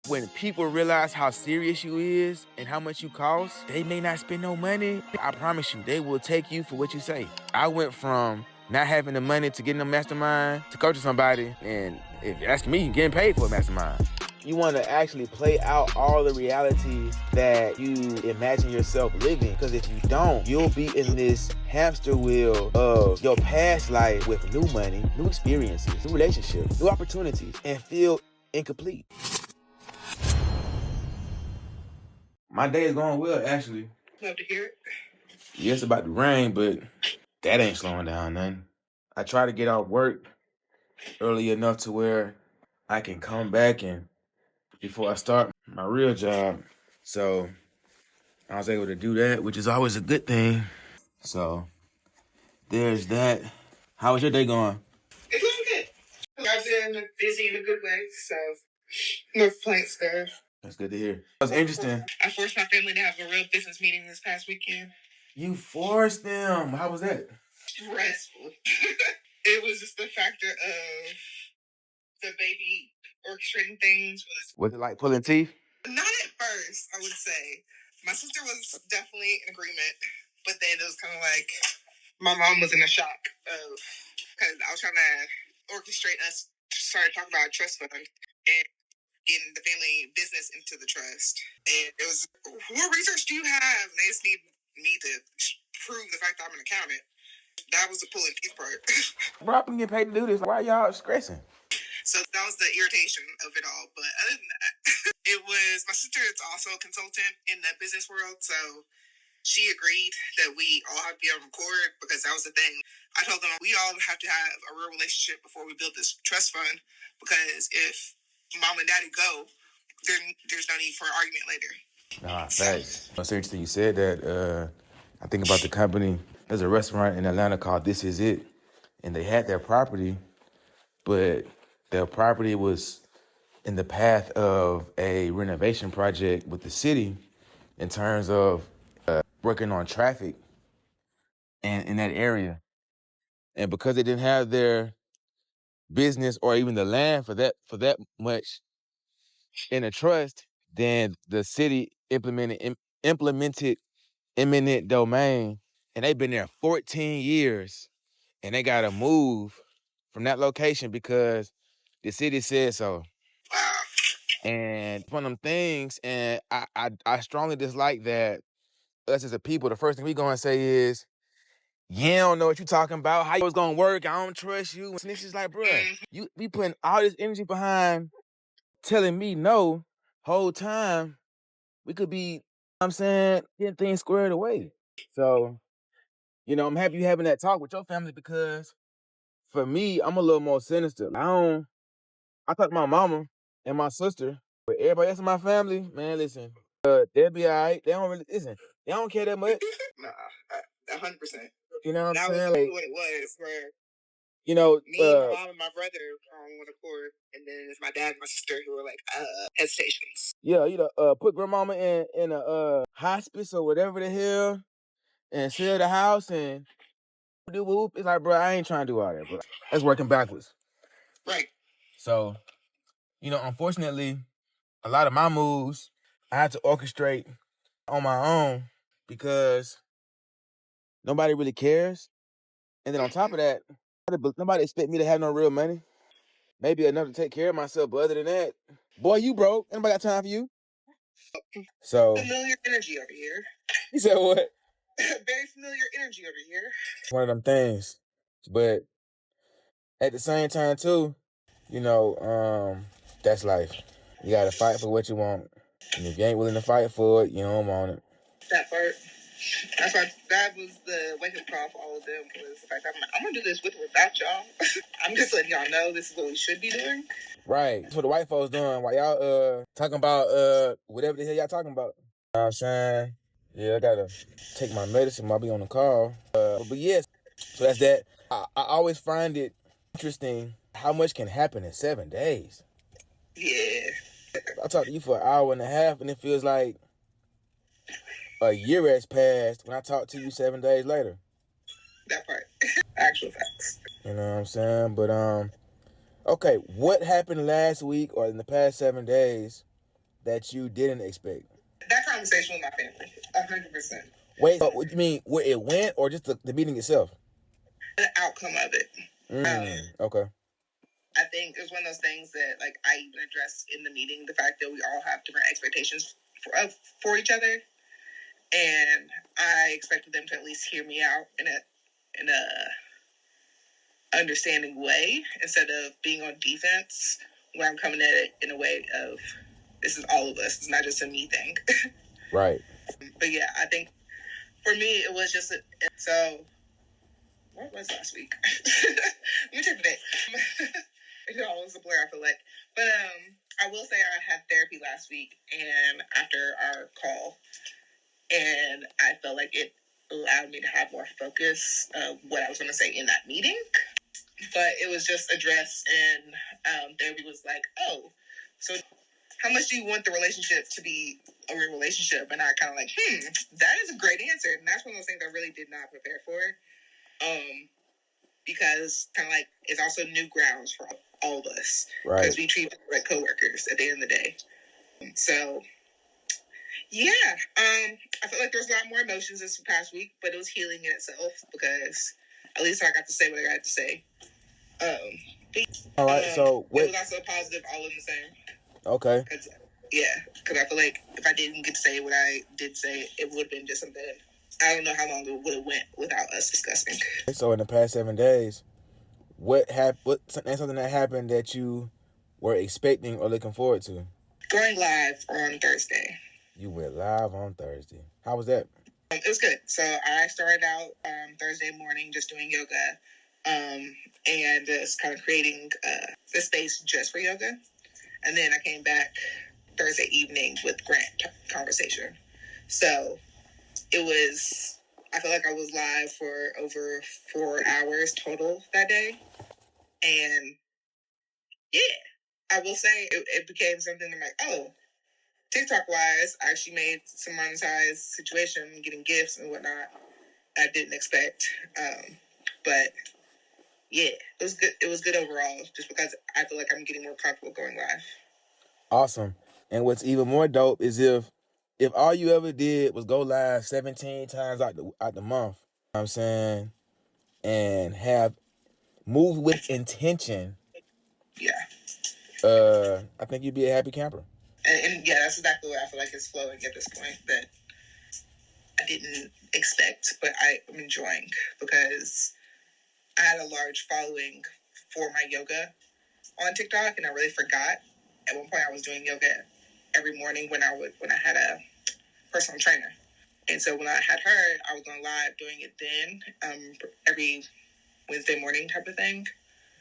When people realize how serious you is and how much you cost, they may not spend no money. I promise you, they will take you for what you say. I went from not having the money to getting a mastermind to coaching somebody, and if you ask me, getting paid for a mastermind. You want to actually play out all the realities that you imagine yourself living, because if you don't, you'll be in this hamster wheel of your past life with new money, new experiences, new relationships, new opportunities, and feel incomplete. My day is going well, actually. Love to hear it. Yeah, it's about to rain, but that ain't slowing down nothing. I try to get off work early enough to where I can come back and before I start my real job. So I was able to do that, which is always a good thing. So there's that. How was your day going? It's going good. I've been busy in a good way, so no complaints there. That's good to hear. That's interesting. I forced my family to have a real business meeting this past weekend. You forced them. How was that? Stressful. It was just the factor of the baby orchestrating things. Was it like pulling teeth? Not at first, I would say. My sister was definitely in agreement, but then it was kind of like my mom was in a shock of, because I was trying to orchestrate us started talking about a trust fund and getting the family business into the trust. And it was, what research do you have? And they just need me to prove the fact that I'm an accountant. That was the pulling teeth part. Bro, I've been getting paid to do this. Why y'all stressing? So that was the irritation of it all. But other than that, it was, my sister is also a consultant in the business world. So she agreed that we all have to be on record, because that was the thing. I told them we all have to have a real relationship before we build this trust fund, because if mom and daddy go, there's no need for an argument later. Nah, facts. It's interesting you said that. I think about the company. There's a restaurant in Atlanta called This Is It, and they had their property, but their property was in the path of a renovation project with the city in terms of working on traffic and in that area. And because they didn't have their business or even the land for that much in a trust, then the city implemented eminent domain, and they've been there 14 years, and they got to move from that location because the city said so. Wow. And one of them things, and I strongly dislike that us as a people, the first thing we gonna say is, you don't know what you talking about, how it's gonna work, I don't trust you. And it's just like, bruh, you be putting all this energy behind telling me no whole time. We could be, you know what I'm saying, getting things squared away. So, I'm happy you having that talk with your family, because for me, I'm a little more sinister. I talk to my mama and my sister, but everybody else in my family, man, listen, they'll be all right. They don't really, listen, they don't care that much. Nah, 100%. You know what I'm That saying? was Like, what it was, where me, my mom, and my brother are on one accord, and then it's my dad and my sister who were like, hesitations. Yeah, put grandmama in a hospice or whatever the hell, and sell the house and do whoop. It's like, bro, I ain't trying to do all that, bro. That's working backwards. Right. So, unfortunately, a lot of my moves I had to orchestrate on my own because nobody really cares. And then on top of that, nobody expect me to have no real money. Maybe enough to take care of myself, but other than that, boy, you broke. Anybody got time for you? So familiar energy over here. You said what? Very familiar energy over here. One of them things. But at the same time too, that's life. You gotta fight for what you want. And if you ain't willing to fight for it, you don't want it. That part. That's why that was the wake-up call for all of them, was the fact that I'm gonna do this with or without y'all. I'm just letting y'all know this is what we should be doing. Right. That's what the white folks doing while y'all talking about whatever the hell y'all talking about. You know what I'm saying? Yeah, I gotta take my medicine while I be on the call. But yes, so that's that. I always find it interesting how much can happen in 7 days. Yeah. I talked to you for an hour and a half, and it feels like a year has passed when I talk to you 7 days later. That part. Actual facts. You know what I'm saying? But, okay, what happened last week or in the past 7 days that you didn't expect? That conversation with my family, 100%. Wait, so what you mean where it went, or just the meeting itself? The outcome of it. Okay. I think it was one of those things that, like, I even addressed in the meeting, the fact that we all have different expectations for each other, and I expected them to at least hear me out in a understanding way instead of being on defense when I'm coming at it in a way of, this is all of us. It's not just a me thing. Right. But yeah, I think for me it was just so. What was last week? Let me check the date. It all was a blur, I feel like. But I will say I had therapy last week and after our call, and I felt like it allowed me to have more focus of what I was going to say in that meeting. But it was just addressed, and therapy was like, oh, so how much do you want the relationship to be a real relationship? And I kind of like, that is a great answer. And that's one of those things I really did not prepare for. Because kind of like it's also new grounds for all of us. Right. Because we treat people like coworkers at the end of the day. So, yeah. I feel like there's a lot more emotions this past week, but it was healing in itself because at least I got to say what I got to say. All right, so it was also positive all in the same. Okay. Because I feel like if I didn't get to say what I did say, it would have been just something. I don't know how long it would have went without us discussing. So in the past 7 days, what something that happened that you were expecting or looking forward to? Going live on Thursday. You went live on Thursday. How was that? It was good. So I started out Thursday morning just doing yoga, and just kind of creating the space just for yoga. And then I came back Thursday evening with Grant conversation. So it was, I feel like I was live for over 4 hours total that day. And yeah, I will say it became something I'm like, oh, TikTok wise, I actually made some monetized situation, getting gifts and whatnot. I didn't expect. But yeah, it was good. It was good overall, just because I feel like I'm getting more comfortable going live. Awesome. And what's even more dope is if all you ever did was go live 17 times out the month, you know what I'm saying, and have moved with intention. Yeah. I think you'd be a happy camper. And yeah, that's exactly what I feel like is flowing at this point that I didn't expect, but I'm enjoying because I had a large following for my yoga on TikTok, and I really forgot. At one point, I was doing yoga every morning when I had a personal trainer, and so when I had her, I was going live doing it then, every Wednesday morning type of thing.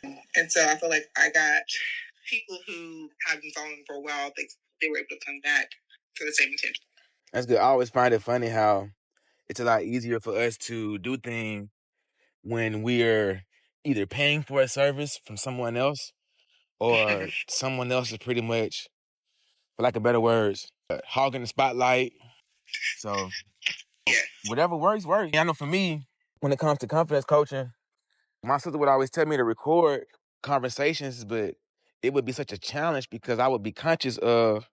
And so I feel like I got people who have been following for a while. They were able to come back for the same intention. That's good. I always find it funny how it's a lot easier for us to do things when we're either paying for a service from someone else or someone else is pretty much, for lack of better words, hogging the spotlight. So yeah, whatever works. I know for me, when it comes to confidence coaching, my sister would always tell me to record conversations, but it would be such a challenge because I would be conscious of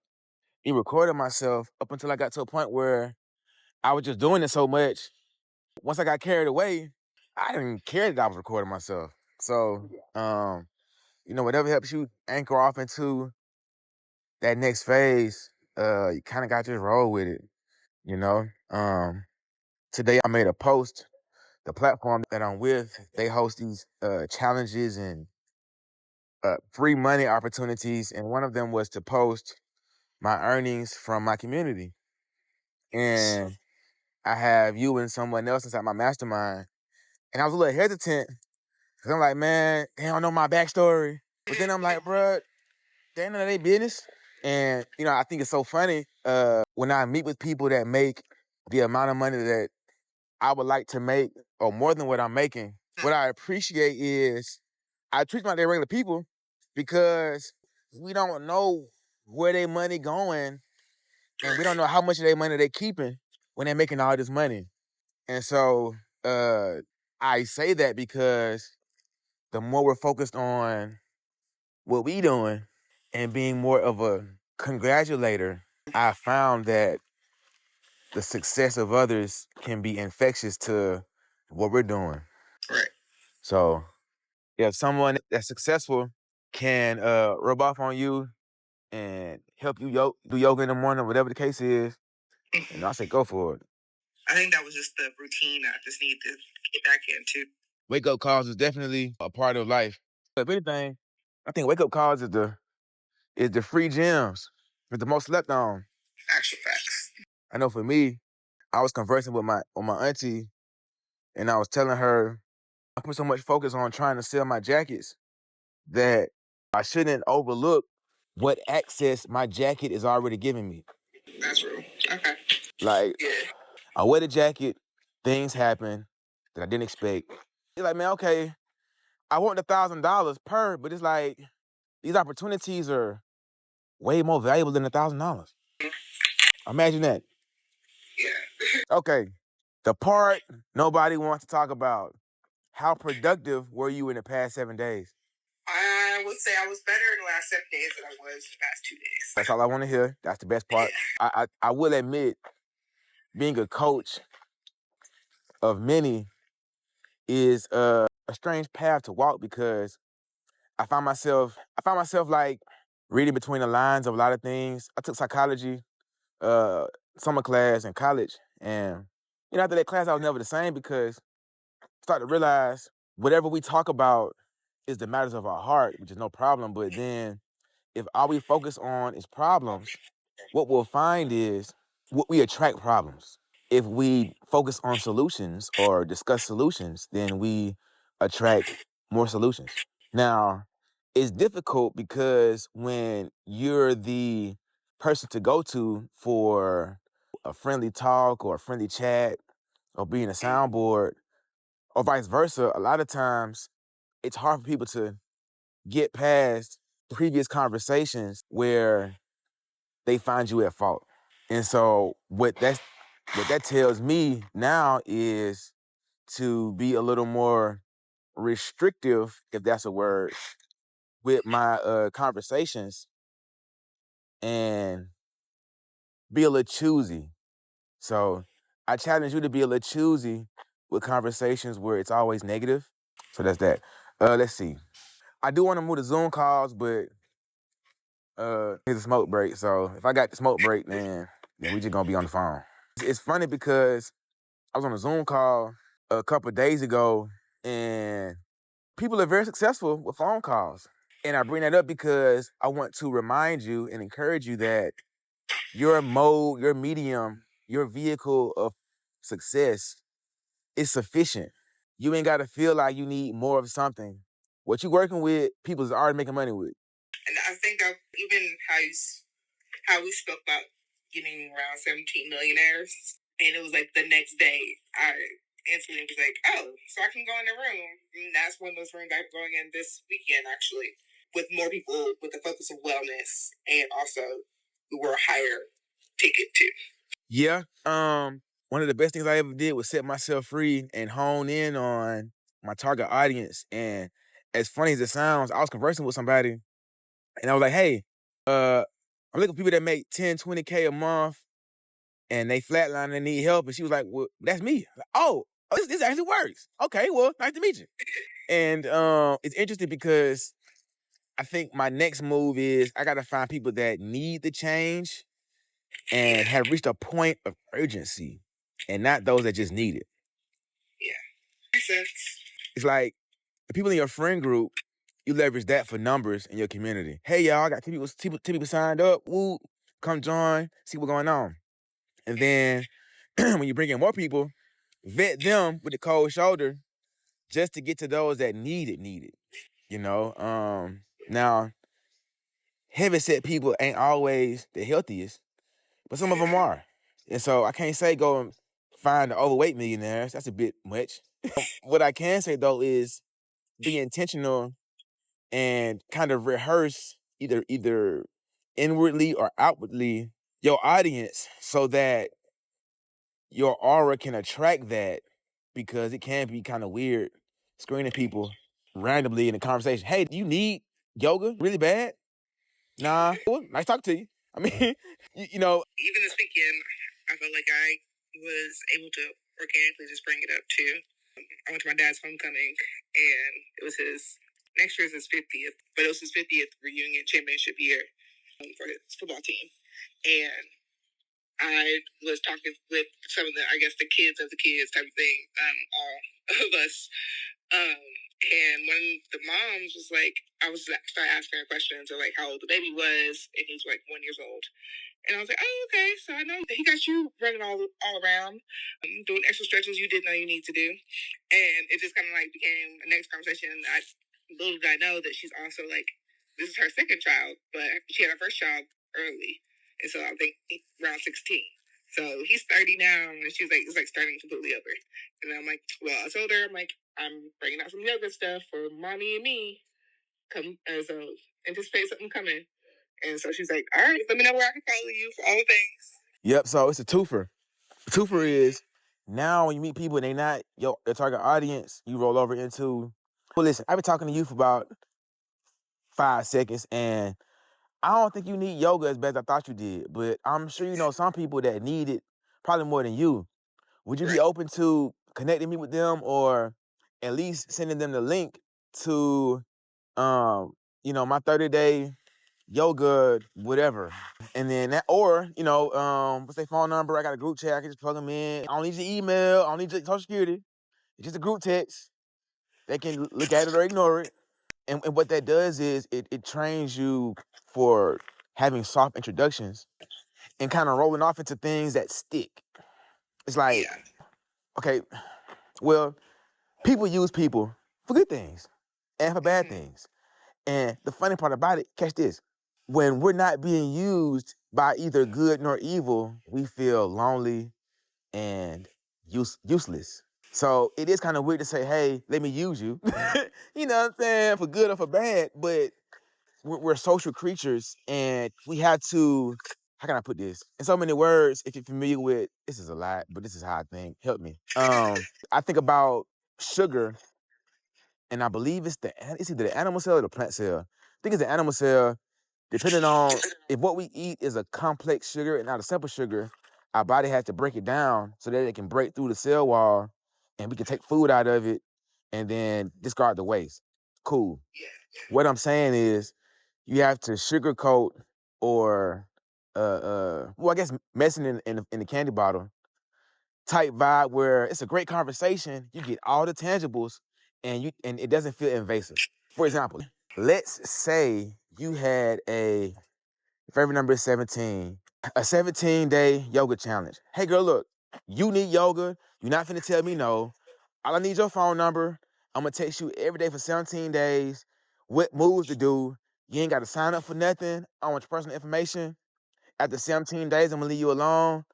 me recording myself up until I got to a point where I was just doing it so much. Once I got carried away, I didn't care that I was recording myself. So, whatever helps you anchor off into that next phase, you kind of got to just roll with it, you know? Today I made a post. The platform that I'm with, they host these challenges and free money opportunities. And one of them was to post my earnings from my community. And I have you and someone else inside my mastermind. And I was a little hesitant because I'm like, man, they don't know my backstory. But then I'm like, bruh, they don't know their business. And, I think it's so funny when I meet with people that make the amount of money that I would like to make or more than what I'm making. What I appreciate is I treat them like they're regular people because we don't know where their money going and we don't know how much of their money they keeping when they're making all this money. And so I say that because the more we're focused on what we doing and being more of a congratulator I found that the success of others can be infectious to what we're doing. Right. So if someone that's successful can rub off on you and help you do yoga in the morning, whatever the case is, and I say go for it. I think that was just the routine I just need to get back into. Wake up calls is definitely a part of life. If anything, I think wake up calls is the free gems. It's the most slept on. Actual facts. I know for me, I was conversing with my auntie, and I was telling her I put so much focus on trying to sell my jackets that I shouldn't overlook what access my jacket is already giving me. That's real. Okay. Like, Yeah. I wear the jacket, things happen that I didn't expect. It's like, man, okay, I want $1,000 per, but it's like these opportunities are way more valuable than $1,000. Imagine that. Yeah. Okay, the part nobody wants to talk about. How productive were you in the past 7 days? I would say I was better in the last 7 days than I was the past 2 days. That's all I want to hear. That's the best part. Yeah. I will admit, being a coach of many is a strange path to walk because I found myself like reading between the lines of a lot of things. I took psychology summer class in college, and after that class I was never the same because I started to realize whatever we talk about is the matters of our heart, which is no problem. But then if all we focus on is problems, what we'll find is we attract problems. If we focus on solutions or discuss solutions, then we attract more solutions. Now, it's difficult because when you're the person to go to for a friendly talk or a friendly chat or being a soundboard or vice versa, a lot of times it's hard for people to get past previous conversations where they find you at fault. And so what that tells me now is to be a little more restrictive, if that's a word, with my conversations and be a little choosy. So I challenge you to be a little choosy with conversations where it's always negative. So that's that. Let's see. I do want to move to Zoom calls, but it's a smoke break. So if I got the smoke break, then we just gonna be on the phone. It's funny because I was on a Zoom call a couple of days ago, and people are very successful with phone calls. And I bring that up because I want to remind you and encourage you that your mode, your medium, your vehicle of success is sufficient. You ain't got to feel like you need more of something. What you're working with, people's already making money with. And I think even how we spoke about getting around 17 millionaires, and it was like the next day, I instantly was like, oh, so I can go in the room. And that's one of those rooms I'm going in this weekend, actually, with more people with the focus of wellness and also who were a higher ticket too. Yeah. One of the best things I ever did was set myself free and hone in on my target audience. And as funny as it sounds, I was conversing with somebody and I was like, hey, I'm looking for people that make 10, 20K a month and they flatline and need help. And she was like, well, that's me. Like, oh, this actually works. Okay, well, nice to meet you. And it's interesting because I think my next move is I got to find people that need the change and have reached a point of urgency and not those that just need it. Yeah. Makes sense. It's like the people in your friend group, you leverage that for numbers in your community. Hey, y'all, I got two people signed up. Woo, come join, see what's going on. And then when you bring in more people, vet them with the cold shoulder just to get to those that need it. Now, heavy set people ain't always the healthiest, but some of them are. And so I can't say go and find the overweight millionaires. That's a bit much. What I can say though is be intentional and kind of rehearse either inwardly or outwardly your audience so that your aura can attract that, because it can be kind of weird screening people randomly in a conversation. Hey, do you need yoga really bad? Nah. Cool. Nice talking to you. I mean, you know, even this weekend, I felt like I was able to organically just bring it up too. I went to my dad's homecoming, and it was his next year's his 50th, but it was his 50th reunion championship year for his football team, and I was talking with some of the, I guess, the kids of the kids type of thing, all of us. And when the moms was like, I was started asking her questions of like how old the baby was, and he was like 1 year old. And I was like, oh, okay. So I know that he got you running all around, doing extra stretches you didn't know you need to do. And it just kind of like became a next conversation. Little did I know that she's also like, this is her second child, but she had her first child early. And so I think around 16. So he's 30 now, and she's like, it's like starting completely over. And I'm like, well, I told her, I'm like, I'm bringing out some yoga stuff for mommy and me. Come, so anticipate something coming. And so she's like, all right, let me know where I can follow you for all the things. Yep. So it's a twofer. The twofer is now when you meet people and they not your target audience, you roll over into, well, listen, I've been talking to you for about 5 seconds, and I don't think you need yoga as bad as I thought you did, but I'm sure you know some people that need it probably more than you. Would you be open to connecting me with them, or at least sending them the link to, my 30-day yoga, whatever? And then that, or, what's their phone number? I got a group chat. I can just plug them in. I don't need your email. I don't need your social security. It's just a group text. They can look at it or ignore it. And what that does is it trains you for having soft introductions and kind of rolling off into things that stick. It's like, okay, well, people use people for good things and for bad things. And the funny part about it, catch this, when we're not being used by either good nor evil, we feel lonely and useless. So it is kind of weird to say, hey, let me use you. You know what I'm saying? For good or for bad. But we're social creatures, and we have to, how can I put this? In so many words, if you're familiar with, this is a lot, but this is how I think. Help me. I think about sugar, and I believe it's either the animal cell or the plant cell. I think it's the animal cell. Depending on if what we eat is a complex sugar and not a simple sugar, our body has to break it down so that it can break through the cell wall, and we can take food out of it and then discard the waste. Cool. What I'm saying is you have to sugarcoat or well, I guess messing in the candy bottle type vibe where it's a great conversation, you get all the tangibles, and it doesn't feel invasive. For example, let's say you had a favorite number is 17, a 17-day yoga challenge. Hey girl, look, you need yoga. You're not finna tell me no. All I need your phone number. I'm gonna text you every day for 17 days, what moves to do. You ain't gotta sign up for nothing. I want your personal information. After 17 days, I'm gonna leave you alone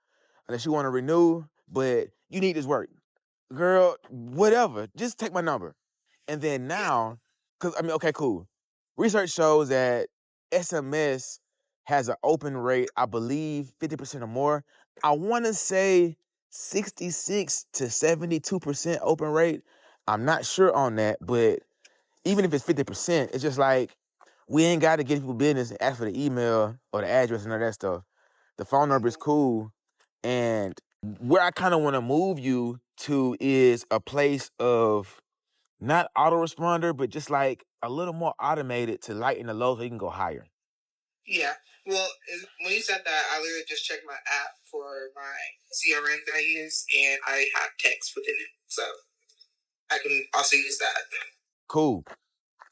unless you wanna renew, but you need this work. Girl, whatever, just take my number. And then now, okay, cool. Research shows that SMS has an open rate, I believe 50% or more. I wanna say 66 to 72% open rate. I'm not sure on that, but even if it's 50%, it's just like, we ain't gotta get people business and ask for the email or the address and all that stuff. The phone number is cool. And where I kind of want to move you to is a place of not autoresponder, but just like a little more automated to lighten the load so you can go higher. Yeah. Well, when you said that, I literally just checked my app for my CRM that I use, and I have text within it. So I can also use that. Cool.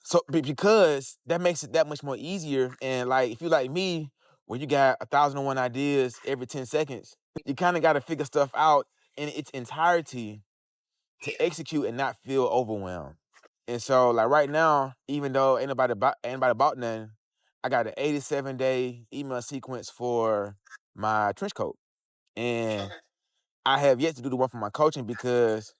So because that makes it that much more easier. And like, if you like me, when you got 1,001 ideas every 10 seconds, you kind of got to figure stuff out in its entirety to execute and not feel overwhelmed. And so, like right now, even though ain't nobody bought nothing, I got an 87-day email sequence for my trench coat, and I have yet to do the one for my coaching because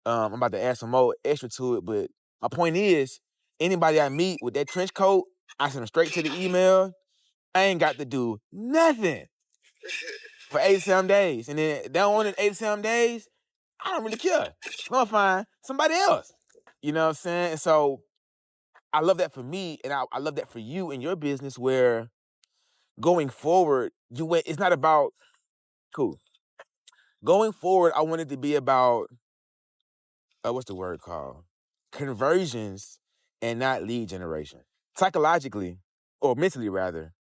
I'm about to add some more extra to it. But my point is, anybody I meet with that trench coat, I send them straight to the email. I ain't got to do nothing for 87 days, and then down on in 87 days, I don't really care. I'm gonna find somebody else. You know what I'm saying? And so I love that for me, and I love that for you in your business, where going forward, it's not about cool. Going forward, I want it to be about what's the word called? Conversions and not lead generation. Psychologically, or mentally rather,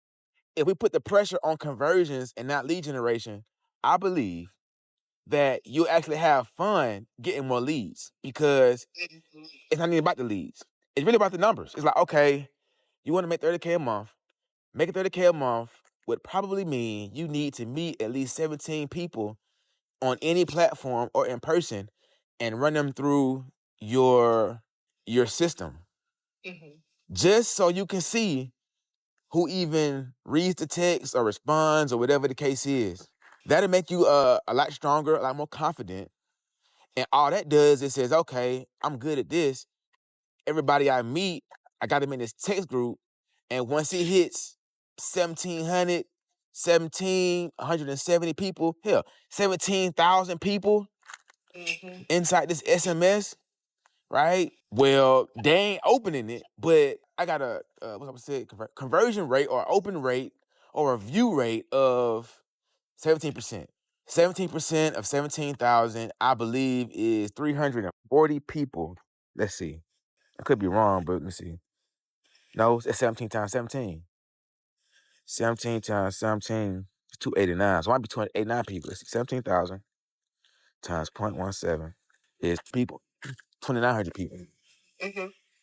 if we put the pressure on conversions and not lead generation, I believe that you actually have fun getting more leads because it's not even about the leads. It's really about the numbers. It's like, okay, you want to make 30K a month. Making 30K a month would probably mean you need to meet at least 17 people on any platform or in person and run them through your system. Just so you can see who even reads the text or responds or whatever the case is. That'll make you a lot stronger, a lot more confident. And all that does is says, okay, I'm good at this. Everybody I meet, I got them in this text group. And once it hits 1,700, 170 people, hell, 17,000 people inside this SMS, right? Well, they ain't opening it, but I got a what's up say conversion rate or open rate or a view rate of 17%. 17% of 17,000, I believe, is 340 people. Let's see. I could be wrong, but let's see. No, it's 17 times 17. 17 times 17 is 289. So it might be 289 people. Let's see. 17,000 times 0.17 is people. 2,900 people.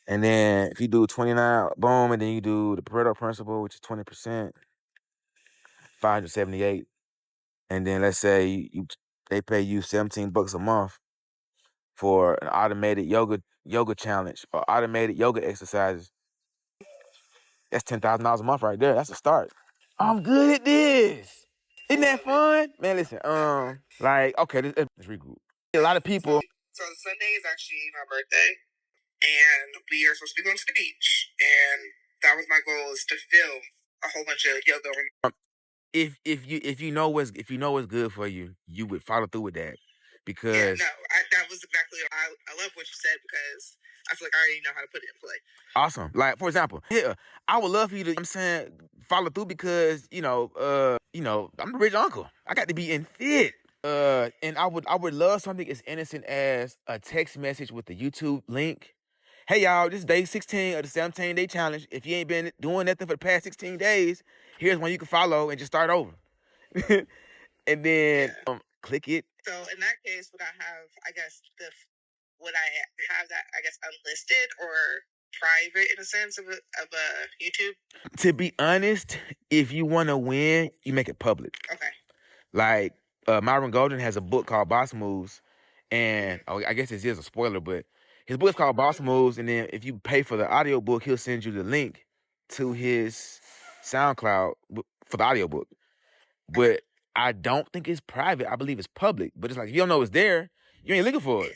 And then if you do 29, boom, and then you do the Pareto principle, which is 20%, 578. And then let's say they pay you $17 a month for an automated yoga challenge or automated yoga exercises. That's $10,000 a month right there. That's a start. I'm good at this. Isn't that fun? Man, listen, like, okay, let's regroup. A lot of people. So Sunday is actually my birthday, and we are supposed to be going to the beach, and that was my goal, is to film a whole bunch of yoga. If you know what's good for you, you would follow through with that. Because that was exactly I love what you said because I feel like I already know how to put it in play. Awesome. Like, for example, yeah, I would love for you to, I'm saying, follow through because, I'm the rich uncle. I got to be in fit. And I would love something as innocent as a text message with the YouTube link. Hey, y'all, this is day 16 of the 17-day challenge. If you ain't been doing nothing for the past 16 days, here's one you can follow and just start over. And then click it. So in that case, would I have, would I have that, unlisted or private in a sense of a YouTube? To be honest, if you want to win, you make it public. Okay. Like, Myron Golden has a book called Boss Moves, and I guess this is a spoiler, but his book is called Boss Moves, and then if you pay for the audio book, he'll send you the link to his SoundCloud for the audio book. But I don't think it's private. I believe it's public. But it's like, if you don't know it's there, you ain't looking for it.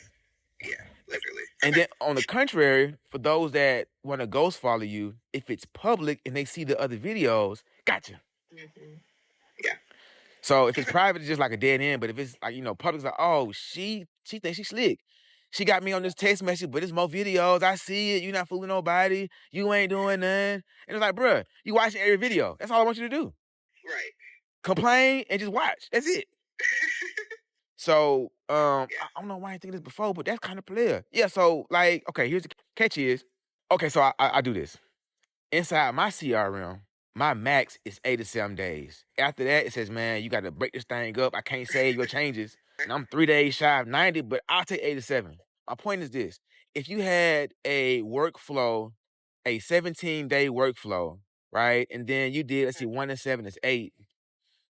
Yeah, literally. And then on the contrary, for those that want to ghost follow you, if it's public and they see the other videos, gotcha. Yeah. So if it's private, it's just like a dead end. But if it's like, public, it's like, oh, she thinks she's slick. She got me on this text message, but it's more videos. I see it. You're not fooling nobody. You ain't doing nothing. And it's like, bruh, you watching every video. That's all I want you to do. Right. Complain and just watch. That's it. So, I don't know why I didn't think this before, but that's kind of player. Yeah, so, like, okay, here's the catch is, okay, so I do this. Inside my CRM, my max is 87 days. After that, it says, man, you got to break this thing up. I can't save your changes. And I'm 3 days shy of 90, but I'll take 87. My point is this. If you had a workflow, a 17-day workflow, right? And then you did, let's see, 1 and 7 is 8.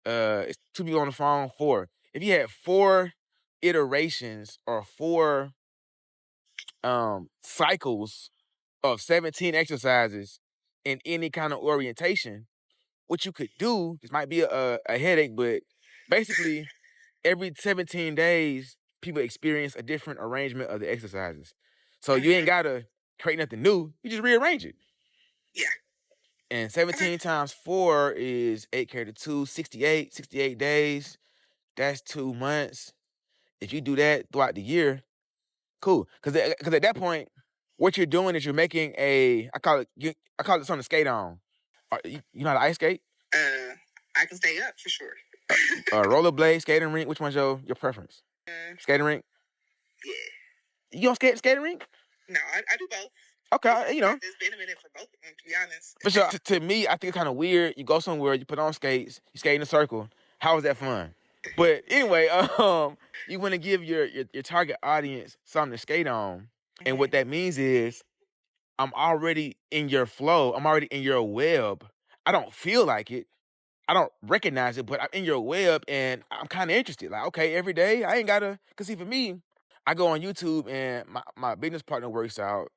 It's 2 people on the phone, 4. If you had 4 iterations or 4 cycles of 17 exercises in any kind of orientation, what you could do, this might be a headache, but basically every 17 days, people experience a different arrangement of the exercises. So you ain't gotta create nothing new, you just rearrange it. Yeah. And 17 times 4 is 8 carry to 2, 68 days. That's 2 months. If you do that throughout the year, cool. Because at that point, what you're doing is you're making I call it something to skate on. You know how to ice skate? I can stay up for sure. Rollerblade, skating rink. Which one's your preference? Skating rink. Yeah. You don't skating rink? No, I do both. Okay, It's been a minute for both of them, to be honest. For sure. To me, I think it's kind of weird. You go somewhere, you put on skates, you skate in a circle. How is that fun? But anyway, you want to give your target audience something to skate on, and what that means is, I'm already in your flow. I'm already in your web. I don't feel like it. I don't recognize it, but I'm in your web, and I'm kind of interested. Like, okay, every day I ain't gotta. Cause see, for me, I go on YouTube, and my business partner works out,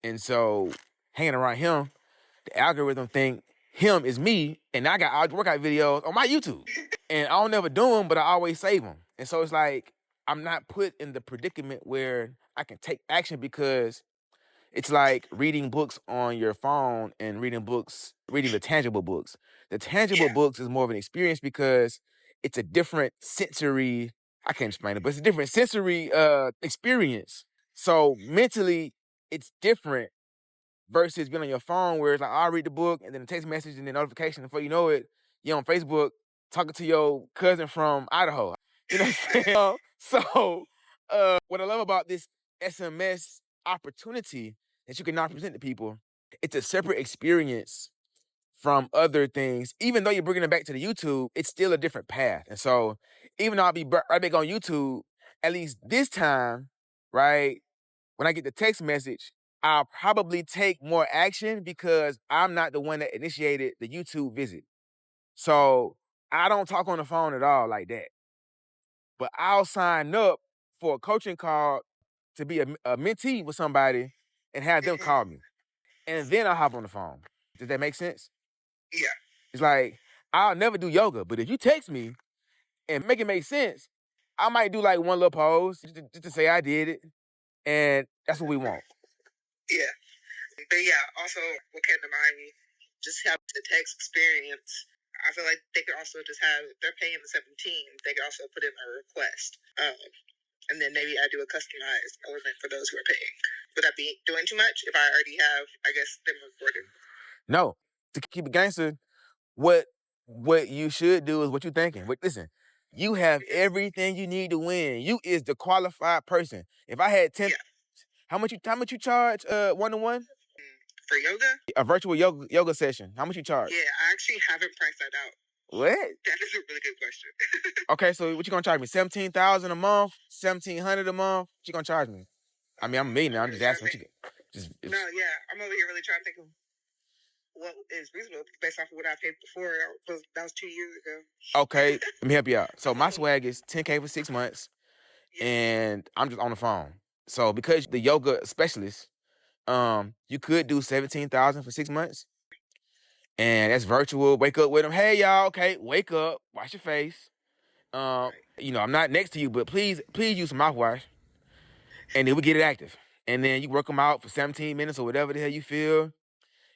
and so hanging around him, the algorithm think him is me, and I got workout videos on my YouTube. And I don't never do them, but I always save them. And so it's like, I'm not put in the predicament where I can take action, because it's like reading books on your phone and reading the tangible books. The tangible books is more of an experience, because it's a different sensory, I can't explain it, but it's a different sensory experience. So mentally, it's different versus being on your phone, where it's like, I'll read the book and then a text message and then notification. Before you know it, you're on Facebook talking to your cousin from Idaho. You know what I'm saying? So what I love about this SMS opportunity that you can now present to people, it's a separate experience from other things. Even though you're bringing it back to the YouTube, it's still a different path. And so even though I'll be right back on YouTube, at least this time, right, when I get the text message, I'll probably take more action, because I'm not the one that initiated the YouTube visit. So I don't talk on the phone at all like that. But I'll sign up for a coaching call to be a mentee with somebody and have them call me. And then I'll hop on the phone. Does that make sense? Yeah. It's like, I'll never do yoga, but if you text me and make it make sense, I might do like one little pose just to say I did it. And that's what we want. Yeah. But yeah, also what came to mind, just have the text experience. I feel like they could also just have, they're paying the 17, they could also put in a request. And then maybe I do a customized element for those who are paying. Would that be doing too much if I already have, I guess, them recorded? No. To keep it gangster, what you should do is what you're thinking. But listen, you have everything you need to win. You is the qualified person. If I had 10, how much you charge one-to-one? For yoga? A virtual yoga session. How much you charge? Yeah, I actually haven't priced that out. What? That is a really good question. Okay, so what you gonna charge me? $17,000 a month? $1,700 a month? What you gonna charge me? I mean, I'm a millionaire. I'm just asking what you get. No, yeah, I'm over here really trying to think of what is reasonable based off of what I paid before. That was 2 years ago. Okay, let me help you out. So my swag is $10K for 6 months, and I'm just on the phone. So because the yoga specialist, you could do $17,000 for 6 months, and that's virtual. Wake up with them. Hey y'all, okay, wake up, wash your face. I'm not next to you, but please use some mouthwash, and then we get it active. And then you work them out for 17 minutes or whatever the hell you feel.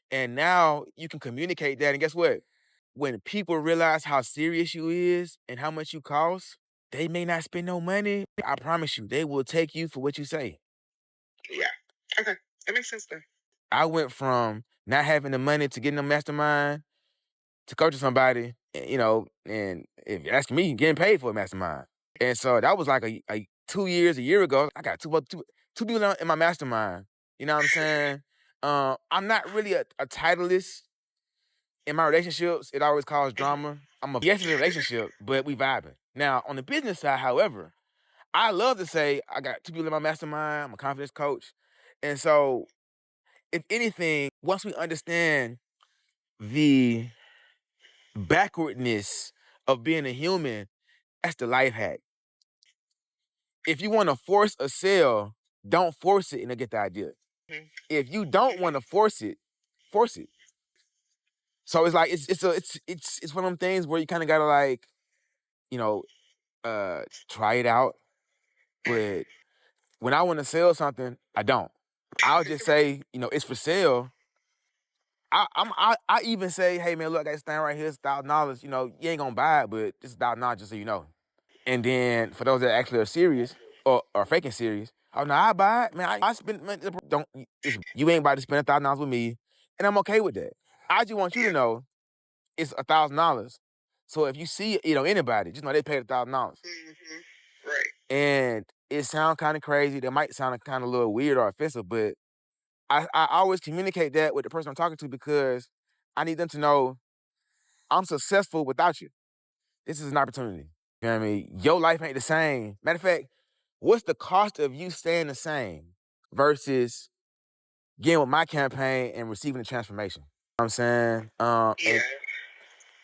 And now you can communicate that. And guess what? When people realize how serious you is and how much you cost, they may not spend no money. I promise you, they will take you for what you say. Yeah. Okay. That makes sense then. I went from not having the money to getting a mastermind to coaching somebody, and if you're asking me, getting paid for a mastermind. And so that was like a 2 years, a year ago. I got two people in my mastermind. You know what I'm saying? I'm not really a titleist. In my relationships, it always causes drama. I'm a yes in a relationship, but we vibing. Now, on the business side, however, I love to say I got 2 people in my mastermind. I'm a confidence coach. And so, if anything, once we understand the backwardness of being a human, that's the life hack. If you want to force a sale, don't force it and then get the idea. If you don't want to force it, force it. So it's like it's one of them things where you kind of gotta like, try it out. But when I want to sell something, I don't. I'll just say, it's for sale. I even say, hey man, look, I got this thing right here, it's $1,000. You ain't gonna buy it, but it's $1,000 just so you know. And then for those that actually are serious or faking serious, oh no, I buy it, man. I spend, man, you ain't about to spend $1,000 with me, and I'm okay with that. I just want you to know it's $1,000. So if you see, anybody, just know they paid $1,000. Right. And it sounds kind of crazy. That might sound kind of a little weird or offensive, but I always communicate that with the person I'm talking to because I need them to know I'm successful without you. This is an opportunity. You know what I mean? Your life ain't the same. Matter of fact, what's the cost of you staying the same versus getting with my campaign and receiving the transformation? You know what I'm saying? Yeah.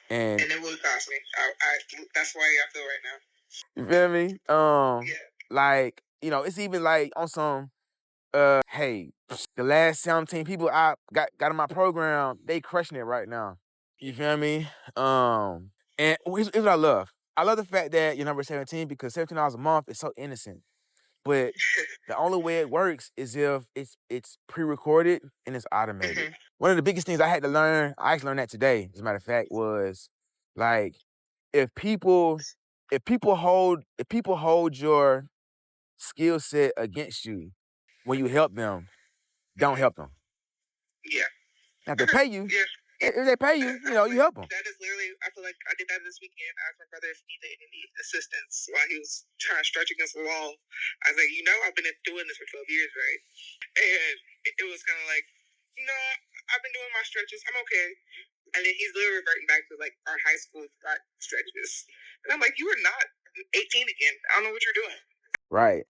And it will cost me. That's why I feel right now. You feel me? Yeah. Like, it's even like on some, hey, the last 17 people I got in my program, they crushing it right now. You feel me? And here's what I love. I love the fact that you're number 17 because $17 a month is so innocent. But the only way it works is if it's pre-recorded and it's automated. One of the biggest things I had to learn, I actually learned that today, as a matter of fact, was like if people hold your skill set against you when you help them, don't help them. Yeah. Now, if they pay you, Yeah. if they pay you, you help them. That is literally, I feel like I did that this weekend. I asked my brother if he needed any assistance while he was trying to stretch against the wall. I was like, I've been doing this for 12 years, right? And it was kind of like, I've been doing my stretches. I'm okay. And then he's literally reverting back to like our high school stretches. And I'm like, you are not 18 again. I don't know what you're doing. Right.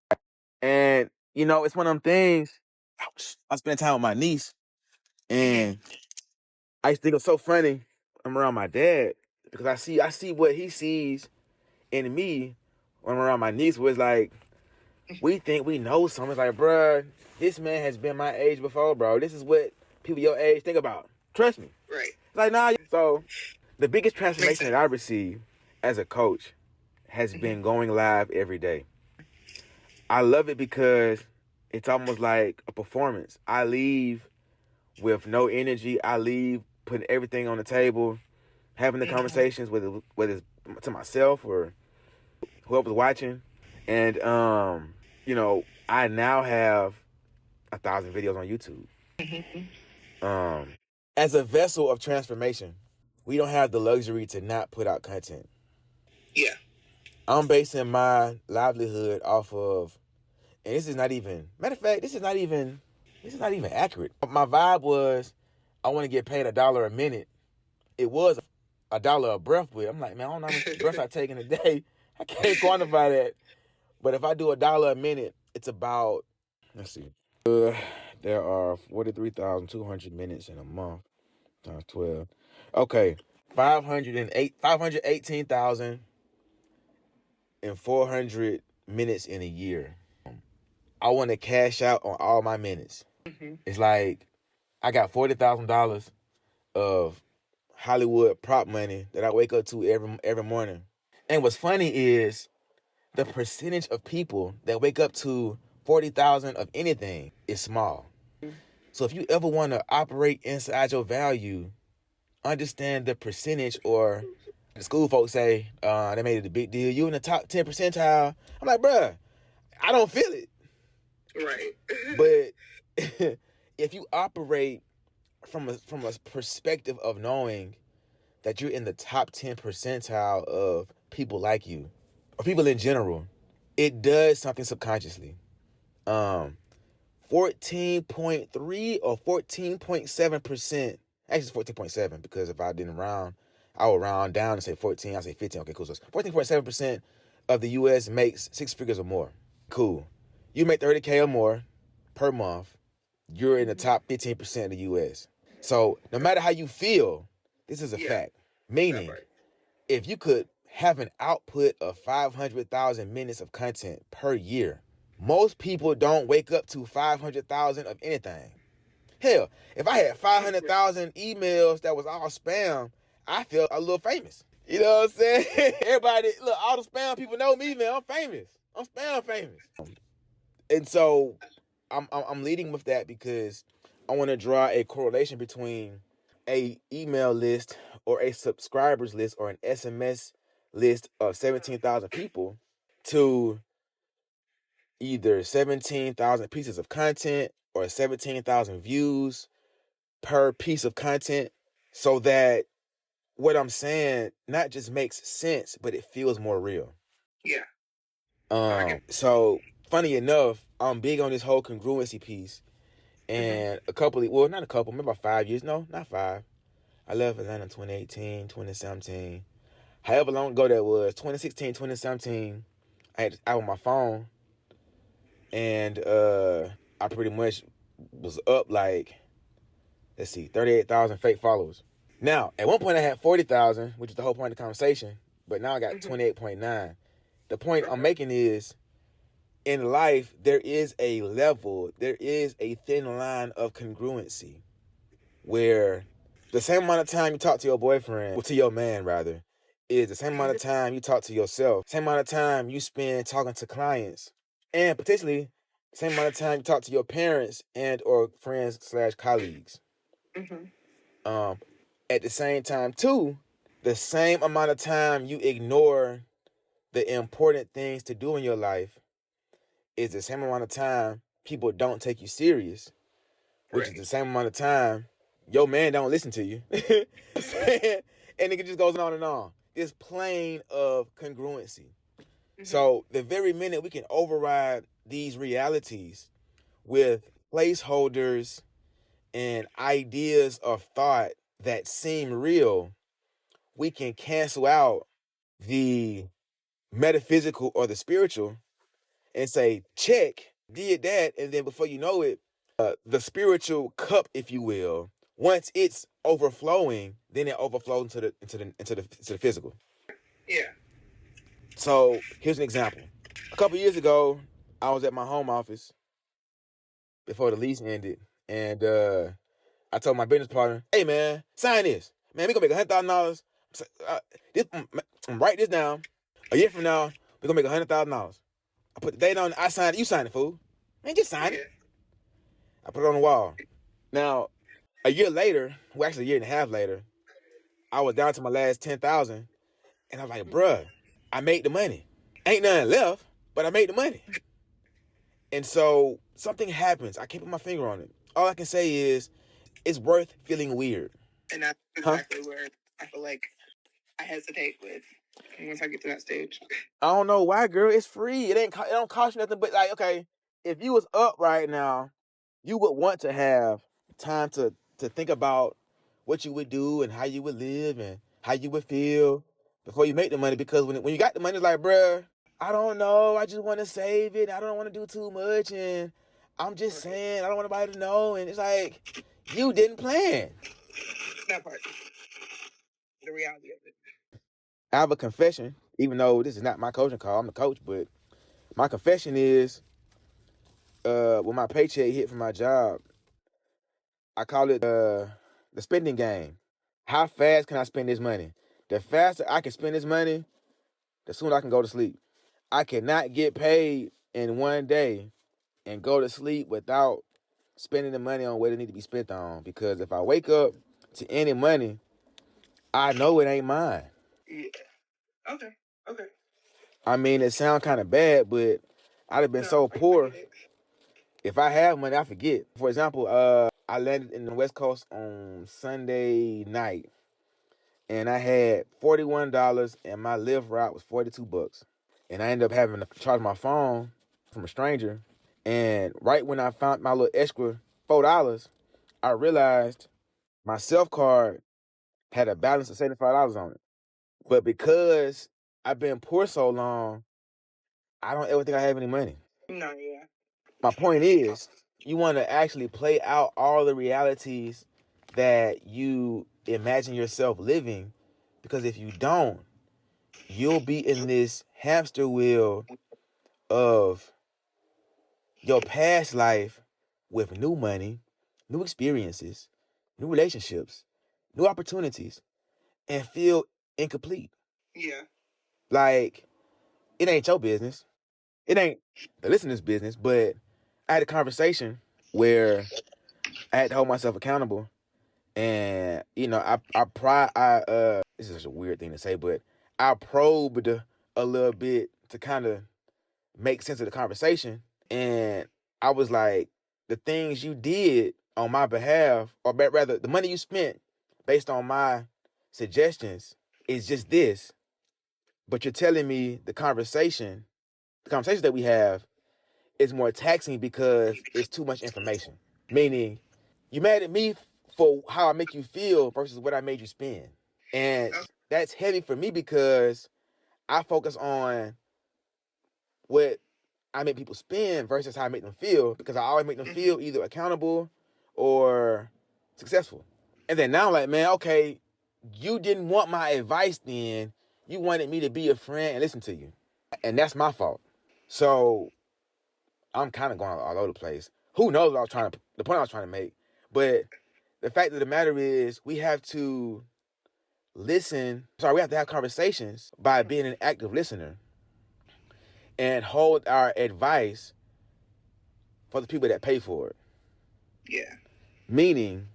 And, it's one of them things. I spent time with my niece, and I used to think it's so funny. I'm around my dad because I see what he sees in me when I'm around my niece. Was like, we think we know something. It's like, bruh, this man has been my age before, bro. This is what people your age think about. Trust me. Right. Like, nah. So, the biggest transformation that I received as a coach has been going live every day. I love it because it's almost like a performance. I leave with no energy. I leave putting everything on the table, having the conversations whether it's to myself or whoever's watching. And I now have 1,000 videos on YouTube. As a vessel of transformation, we don't have the luxury to not put out content. Yeah. I'm basing my livelihood off of, and this is not even, matter of fact, this is not even accurate. My vibe was, I want to get paid $1 a minute. It was $1 a breath, but I'm like, man, I don't know how much breath I take in a day. I can't quantify that. But if I do $1 a minute, it's about, let's see. There are 43,200 minutes in a month times 12. Okay, 518,400 minutes in a year. I want to cash out on all my minutes. It's like I got $40,000 of Hollywood prop money that I wake up to every morning. And what's funny is the percentage of people that wake up to 40,000 of anything is small. So if you ever want to operate inside your value, understand the percentage, or the school folks say, they made it a big deal. You in the top 10 percentile. I'm like, bruh, I don't feel it. Right. But if you operate from a perspective of knowing that you're in the top 10 percentile of people like you, or people in general, it does something subconsciously. 14.3 or 14.7%. Actually, it's 14.7 because if I didn't round, I would round down and say 14. I say 15. Okay, cool. So 14.7% of the U.S. makes 6 figures or more. Cool. You make 30K or more per month, you're in the top 15% of the U.S. So no matter how you feel, this is a fact. Meaning, if you could have an output of 500,000 minutes of content per year, most people don't wake up to 500,000 of anything. Hell, if I had 500,000 emails that was all spam, I feel a little famous. You know what I'm saying? Everybody, look, all the spam people know me, man. I'm famous. I'm spam famous. And so I'm leading with that because I want to draw a correlation between a email list or a subscribers list or an SMS list of 17,000 people to either 17,000 pieces of content or 17,000 views per piece of content, so that what I'm saying not just makes sense, but it feels more real. Yeah. So funny enough, I'm big on this whole congruency piece. And not a couple, maybe about 5 years. No, not 5. I left Atlanta in 2018, 2017. However long ago that was, 2016, 2017, I had out on my phone. And I pretty much was up like, 38,000 fake followers. Now, at one point I had 40,000, which is the whole point of the conversation. But now I got 28.9. The point I'm making is, in life, there is a level, there is a thin line of congruency where the same amount of time you talk to your boyfriend, or to your man rather, is the same amount of time you talk to yourself, same amount of time you spend talking to clients, and potentially the same amount of time you talk to your parents and or friends/colleagues. At the same time too, the same amount of time you ignore the important things to do in your life is the same amount of time people don't take you serious, which is the same amount of time your man don't listen to you. And it just goes on and on. This plane of congruency. So the very minute we can override these realities with placeholders and ideas of thought that seem real, we can cancel out the metaphysical or the spiritual and say, check, did that, and then before you know it, the spiritual cup, if you will, once it's overflowing, then it overflows into the physical. Yeah. So here's an example. A couple years ago, I was at my home office before the lease ended, and I told my business partner, "Hey man, sign this. Man, we gonna make $100,000. Write this down. A year from now, we're gonna make $100,000. I put the date on it. I signed it. You signed it, fool. Man, just sign it." I put it on the wall. Now, a year later, well, actually a year and a half later, I was down to my last 10,000, and I was like, bruh, I made the money. Ain't nothing left, but I made the money. And so something happens. I can't put my finger on it. All I can say is it's worth feeling weird. And that's exactly where I feel like I hesitate with once I get to that stage. I don't know why, girl. It's free. It don't cost you nothing. But like, okay, if you was up right now, you would want to have time to think about what you would do and how you would live and how you would feel before you make the money. Because when you got the money, it's like, bruh, I don't know. I just want to save it. I don't want to do too much. And I'm just saying, I don't want nobody to know. And it's like, you didn't plan. That part. The reality of it. I have a confession, even though this is not my coaching call. I'm the coach, but my confession is, when my paycheck hit from my job, I call it the spending game. How fast can I spend this money? The faster I can spend this money, the sooner I can go to sleep. I cannot get paid in one day and go to sleep without spending the money on what it needs to be spent on. Because if I wake up to any money, I know it ain't mine. Yeah. Okay. I mean, it sounds kind of bad, but I'd have been so poor. If I have money, I forget. For example, I landed in the West Coast on Sunday night, and I had $41, and my Lyft route was $42. And I ended up having to charge my phone from a stranger. And right when I found my little extra $4, I realized my self card had a balance of $75 on it. But because I've been poor so long, I don't ever think I have any money. No, yeah. My point is, you want to actually play out all the realities that you imagine yourself living, because if you don't, you'll be in this hamster wheel of your past life with new money, new experiences, new relationships, new opportunities, and feel incomplete. Yeah. Like, it ain't your business. It ain't the listener's business, but I had a conversation where I had to hold myself accountable. And, this is such a weird thing to say, but I probed a little bit to kind of make sense of the conversation. And I was like, the things you did on my behalf, or rather, the money you spent based on my suggestions is just this, but you're telling me the conversation that we have is more taxing because it's too much information. Meaning, you mad at me for how I make you feel versus what I made you spend. And that's heavy for me because I focus on what I make people spend versus how I make them feel, because I always make them feel either accountable or successful. And then now I'm like, man, okay, you didn't want my advice then. You wanted me to be a friend and listen to you. And that's my fault. So I'm kind of going all over the place. Who knows what the point I was trying to make. But the fact of the matter is we have to we have to have conversations by being an active listener and hold our advice for the people that pay for it. Yeah. Meaning,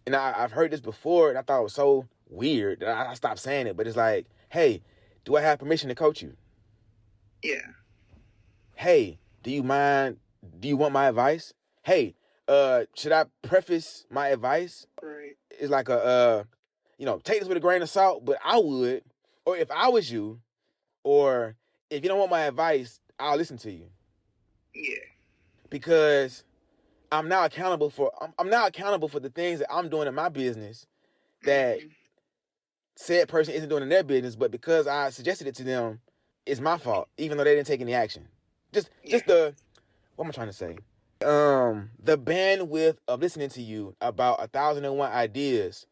and I've heard this before, and I thought it was so weird that I stopped saying it, but it's like, hey, do I have permission to coach you? Yeah. Hey, do you want my advice? Hey, should I preface my advice? Right. It's like take this with a grain of salt, but I would, or if I was you, or if you don't want my advice, I'll listen to you. Yeah. Because I'm now accountable for the things that I'm doing in my business that said person isn't doing in their business, but because I suggested it to them, it's my fault, even though they didn't take any action. Just what am I trying to say? The bandwidth of listening to you about 1,001 ideas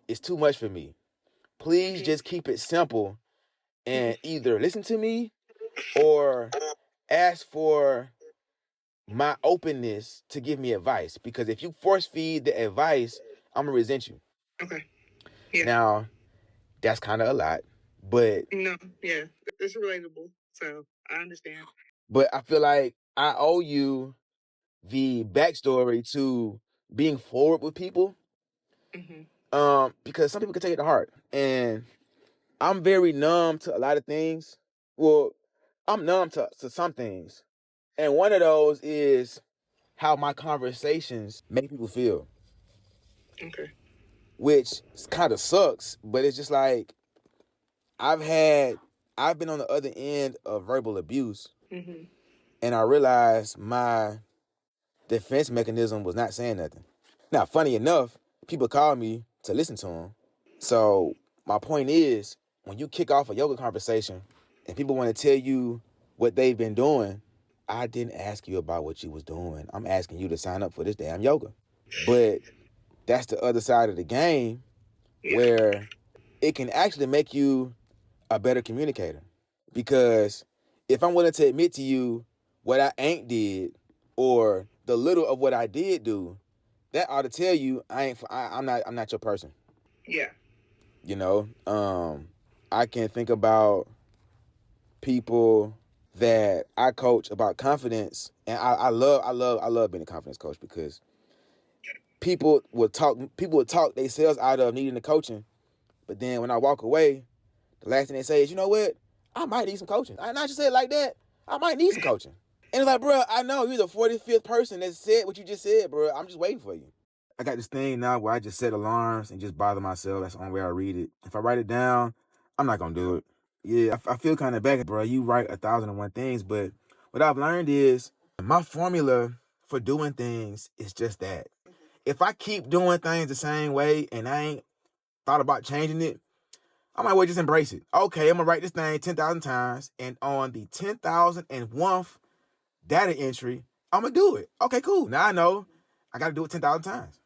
is too much for me. Please just keep it simple and either listen to me or ask for my openness to give me advice. Because if you force feed the advice, I'm gonna resent you. Okay. Yeah. Now, that's kind of a lot, but no, yeah, it's relatable. So I understand. But I feel like I owe you the backstory to being forward with people. Because some people can take it to heart, and I'm very numb to a lot of things. Well, I'm numb to some things, and one of those is how my conversations make people feel. Okay. Which kind of sucks, but it's just like I've been on the other end of verbal abuse, and I realized my defense mechanism was not saying nothing. Now, funny enough, people call me to listen to them. So my point is, when you kick off a yoga conversation and people want to tell you what they've been doing, I didn't ask you about what you was doing. I'm asking you to sign up for this damn yoga. But that's the other side of the game where it can actually make you a better communicator. Because if I'm willing to admit to you what I ain't did or the little of what I did do, that ought to tell you I'm not your person. Yeah. You know, I can think about people that I coach about confidence, and I love being a confidence coach because people would talk themselves out of needing the coaching, but then when I walk away, the last thing they say is, you know what, I might need some coaching. I not just say it like that. I might need some coaching. And it's like, bro, I know you're the 45th person that said what you just said, bro. I'm just waiting for you. I got this thing now where I just set alarms and just bother myself. That's the only way I read it. If I write it down, I'm not going to do it. Yeah, I feel kind of bad, bro. You write 1,001 things, but what I've learned is my formula for doing things is just that. If I keep doing things the same way and I ain't thought about changing it, I might well just embrace it. Okay, I'm going to write this thing 10,000 times, and on the 10,001th data entry, I'm going to do it. Okay, cool. Now I know I got to do it 10,000 times.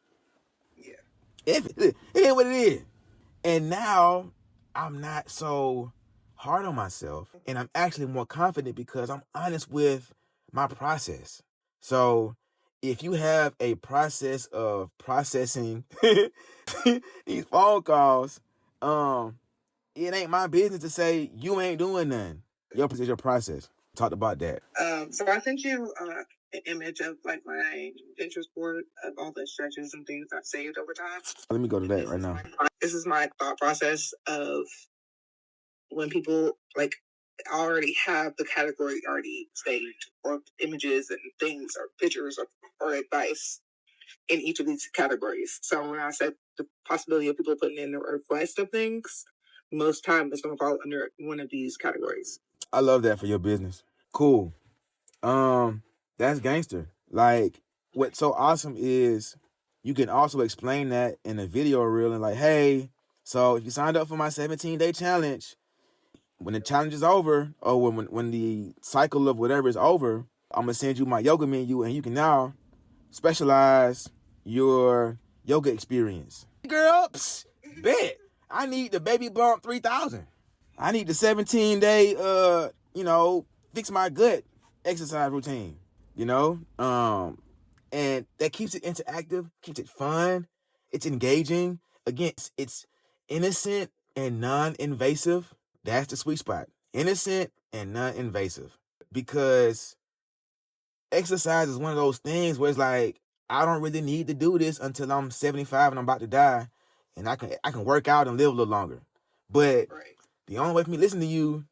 Yeah. It is what it is. And now I'm not so hard on myself, and I'm actually more confident because I'm honest with my process. So if you have a process of processing these phone calls, it ain't my business to say you ain't doing nothing. Your process. Talked about that. So I sent you an image of like my Pinterest board of all the stretches and things I've saved over time. Let me go to that right now. This is my thought process of when people like already have the category already saved, or images and things or pictures or advice. in each of these categories. So when I said the possibility of people putting in a request of things, most time it's going to fall under one of these categories. I love that for your business. Cool. That's gangster. Like, what's so awesome is you can also explain that in a video reel and like, hey, so if you signed up for my 17-day challenge, when the challenge is over, or when the cycle of whatever is over, I'm gonna send you my yoga menu, and you can now specialize your yoga experience. Girl, bet I need the baby bump 3000. I need the 17-day fix my gut exercise routine. And that keeps it interactive, keeps it fun, it's engaging. Again, it's innocent and non-invasive. That's the sweet spot. Innocent and non-invasive. Because exercise is one of those things where it's like, I don't really need to do this until I'm 75 and I'm about to die, and I can work out and live a little longer. But the only way for me to listen to you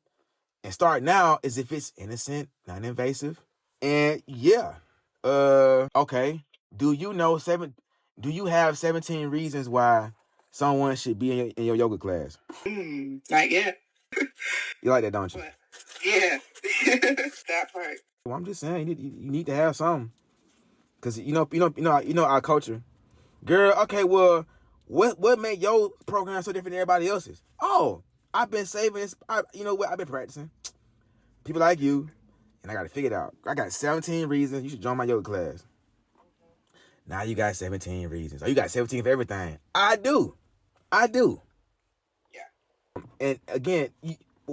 and start now is if it's innocent, non-invasive. And yeah. Okay. Do you have 17 reasons why someone should be in your yoga class? Not yet. You like that, don't you? But, yeah. That part. Well, I'm just saying you need to have some. Cause you know our culture. Girl, okay, well, what made your program so different than everybody else's? Oh, I've been saving this. You know what? I've been practicing. People like you, and I got to figure it out. I got 17 reasons you should join my yoga class. Now you got 17 reasons. Oh, you got 17 for everything. I do. Yeah. And again,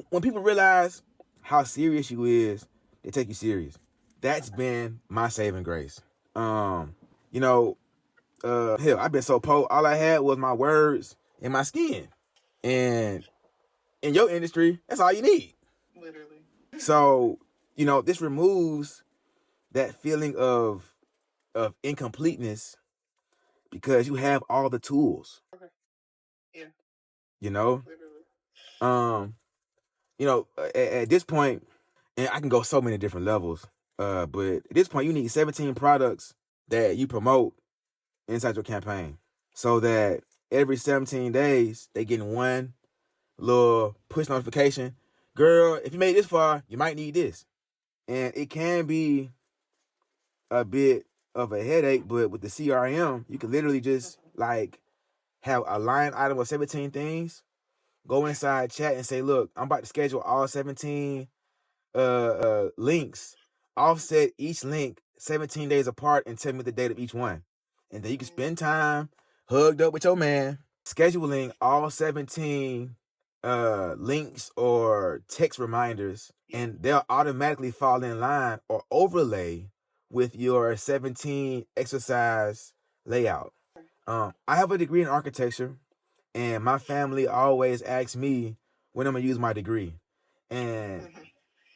when people realize how serious you is, they take you serious. That's been my saving grace. Hell, I've been so all I had was my words and my skin. And in your industry, that's all you need. Literally. So, this removes that feeling of incompleteness because you have all the tools. Okay. Yeah. Literally. At this point, and I can go so many different levels, but at this point, you need 17 products that you promote inside your campaign so that every 17 days, they get one little push notification. Girl, if you made it this far, you might need this. And it can be a bit of a headache, but with the CRM, you can literally just have a line item of 17 things, go inside chat and say, look, I'm about to schedule all 17 links, offset each link 17 days apart, and tell me the date of each one. And then you can spend time hugged up with your man, scheduling all 17 links or text reminders, and they'll automatically fall in line or overlay with your 17 exercise layout. I have a degree in architecture, and my family always asks me when I'm gonna use my degree. And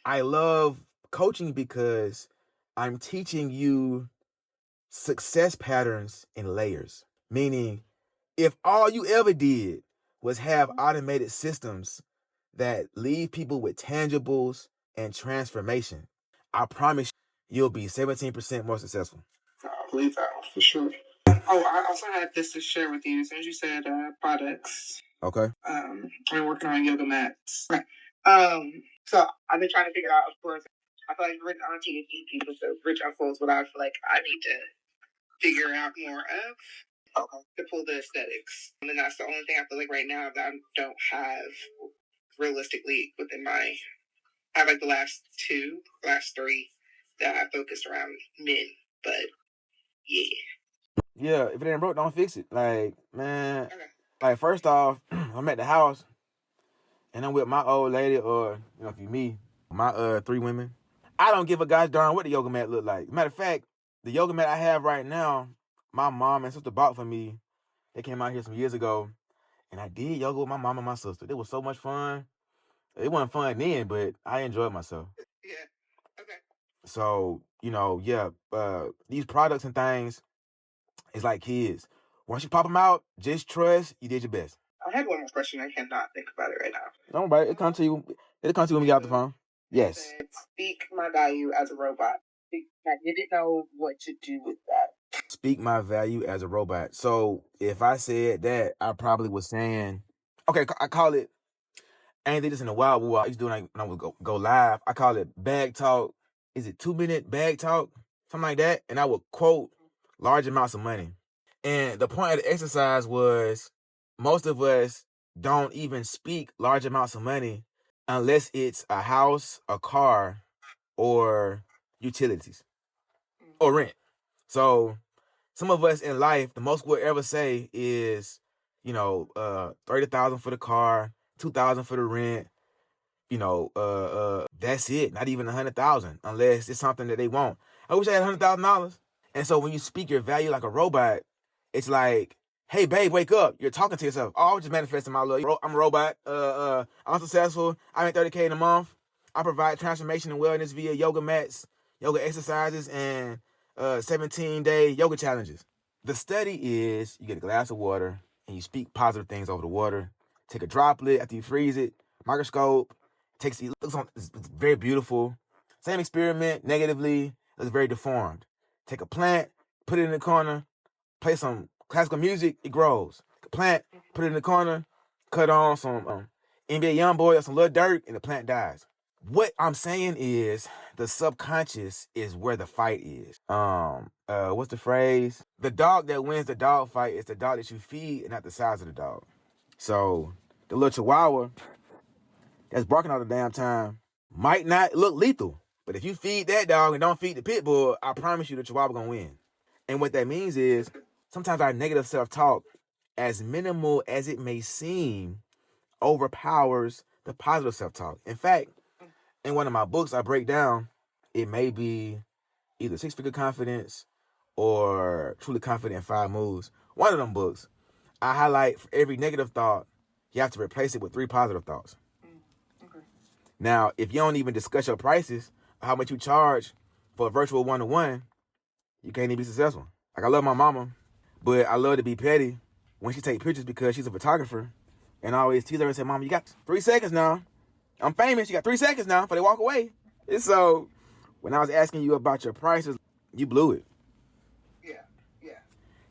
I love coaching because I'm teaching you success patterns in layers. Meaning, if all you ever did was have automated systems that leave people with tangibles and transformation, I promise you'll be 17% more successful. I believe that for sure. Oh, I also had this to share with you. Since you said products. Okay. I'm working on yoga mats. Okay. So I've been trying to figure out, of course, I feel like rich auntie and people, so rich unfolds what I feel like I need to figure out more of to pull the aesthetics. And that's the only thing I feel like right now that I don't have realistically within my, I have like the last three that I focused around men, but yeah. Yeah, if it ain't broke, don't fix it. Like, man, like first off, I'm at the house and I'm with my old lady, or if you me, my 3 women. I don't give a gosh darn what the yoga mat look like. Matter of fact, the yoga mat I have right now, my mom and sister bought for me. They came out here some years ago, and I did yoga with my mom and my sister. It was so much fun. It wasn't fun then, but I enjoyed myself. Yeah. Okay. So, these products and things, it's like kids. Once you pop them out, just trust you did your best. I had one more question. I cannot think about it right now. Don't worry, it'll come to you. It'll come to you when we get off the phone. Yes. Speak my value as a robot. I didn't know what to do with that. speak my value as a robot. So if I said that, I probably was saying, okay, I call it, I ain't did this in a while, but I used to do when I would go live. I call it bag talk. Is it 2-minute bag talk? Something like that. And I would quote large amounts of money. And the point of the exercise was most of us don't even speak large amounts of money unless it's a house, a car, or utilities or rent. So some of us in life, the most we'll ever say is, 30,000 for the car, 2,000 for the rent. That's it. Not even 100,000, unless it's something that they want. I wish I had $100,000. And so when you speak your value like a robot, it's like, hey babe, wake up. You're talking to yourself. Oh, I'm just manifesting my love. I'm a robot. I'm successful. I make 30K in a month. I provide transformation and wellness via yoga mats, yoga exercises, and 17-day yoga challenges. The study is you get a glass of water and you speak positive things over the water. Take a droplet after you freeze it, microscope, it's very beautiful. Same experiment, negatively, it's very deformed. Take a plant, put it in the corner, play some classical music, it grows. The plant, put it in the corner, cut on some NBA Youngboy or some Lil Durk, and the plant dies. What I'm saying is the subconscious is where the fight is. What's the phrase? The dog that wins the dog fight is the dog that you feed and not the size of the dog. So the little chihuahua that's barking all the damn time might not look lethal. But if you feed that dog and don't feed the pit bull, I promise you the chihuahua gonna win. And what that means is sometimes our negative self-talk, as minimal as it may seem, overpowers the positive self-talk. In fact, in one of my books, I break down, it may be either 6-Figure Confidence or Truly Confident in 5 Moves. One of them books, I highlight for every negative thought, you have to replace it with 3 positive thoughts. Okay. Now, if you don't even discuss your prices, how much you charge for a virtual one-to-one, you can't even be successful. Like, I love my mama, but I love to be petty when she take pictures because she's a photographer. And I always tease her and say, Mama, you got 3 seconds now. I'm famous. You got 3 seconds now before they walk away. And so when I was asking you about your prices, you blew it. Yeah.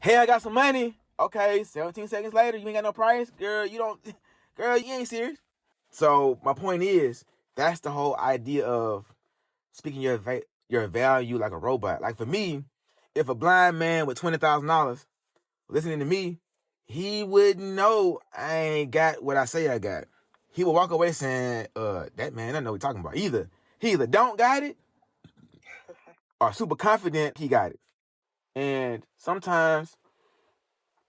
Hey, I got some money. Okay, 17 seconds later, you ain't got no price? Girl, you ain't serious. So my point is, that's the whole idea of speaking your value like a robot. Like for me, if a blind man with $20,000 listening to me, he wouldn't know I ain't got what I say I got. He would walk away saying, that man, I know what he's talking about. He either don't got it or super confident he got it. And sometimes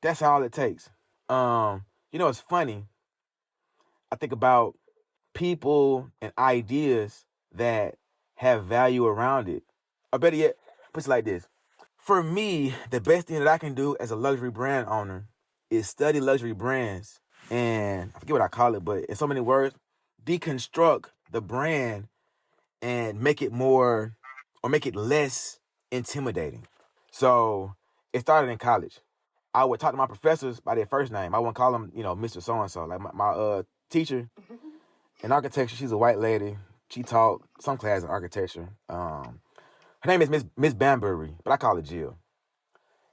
that's all it takes. It's funny. I think about people and ideas that have value around it. Or better yet, put it like this. For me, the best thing that I can do as a luxury brand owner is study luxury brands and I forget what I call it, but in so many words, deconstruct the brand and make it more or make it less intimidating. So it started in college. I would talk to my professors by their first name. I wouldn't call them, Mr. So-and-so. Like my teacher in architecture, she's a white lady. She taught some class in architecture. Her name is Miss Banbury, but I call her Jill.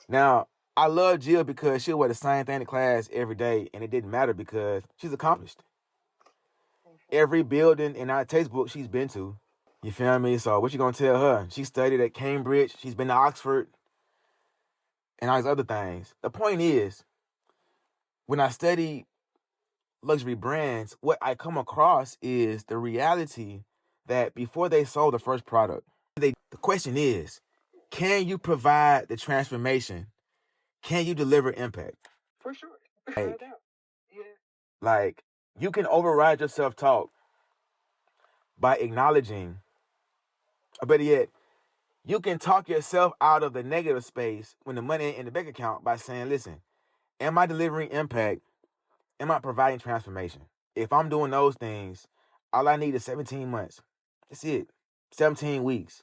Now, I love Jill because she'll wear the same thing in class every day, and it didn't matter because she's accomplished. Every building in our textbook she's been to, you feel me? So what you gonna tell her? She studied at Cambridge, she's been to Oxford, and all these other things. The point is, when I study luxury brands, what I come across is the reality that before they sold the first product, the question is, can you provide the transformation? Can you deliver impact? For sure. Like, you can override your self-talk by acknowledging, or better yet, you can talk yourself out of the negative space when the money ain't in the bank account by saying, listen, am I delivering impact? Am I providing transformation? If I'm doing those things, all I need is 17 months. That's it. 17 weeks.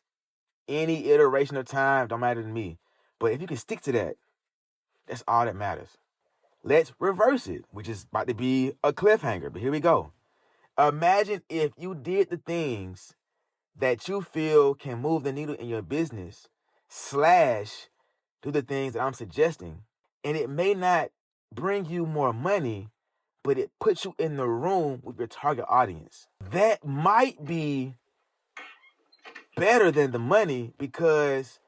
Any iteration of time don't matter to me. But if you can stick to that, that's all that matters. Let's reverse it, which is about to be a cliffhanger, but here we go. Imagine if you did the things that you feel can move the needle in your business / do the things that I'm suggesting. And it may not bring you more money, but it puts you in the room with your target audience. That might be better than the money because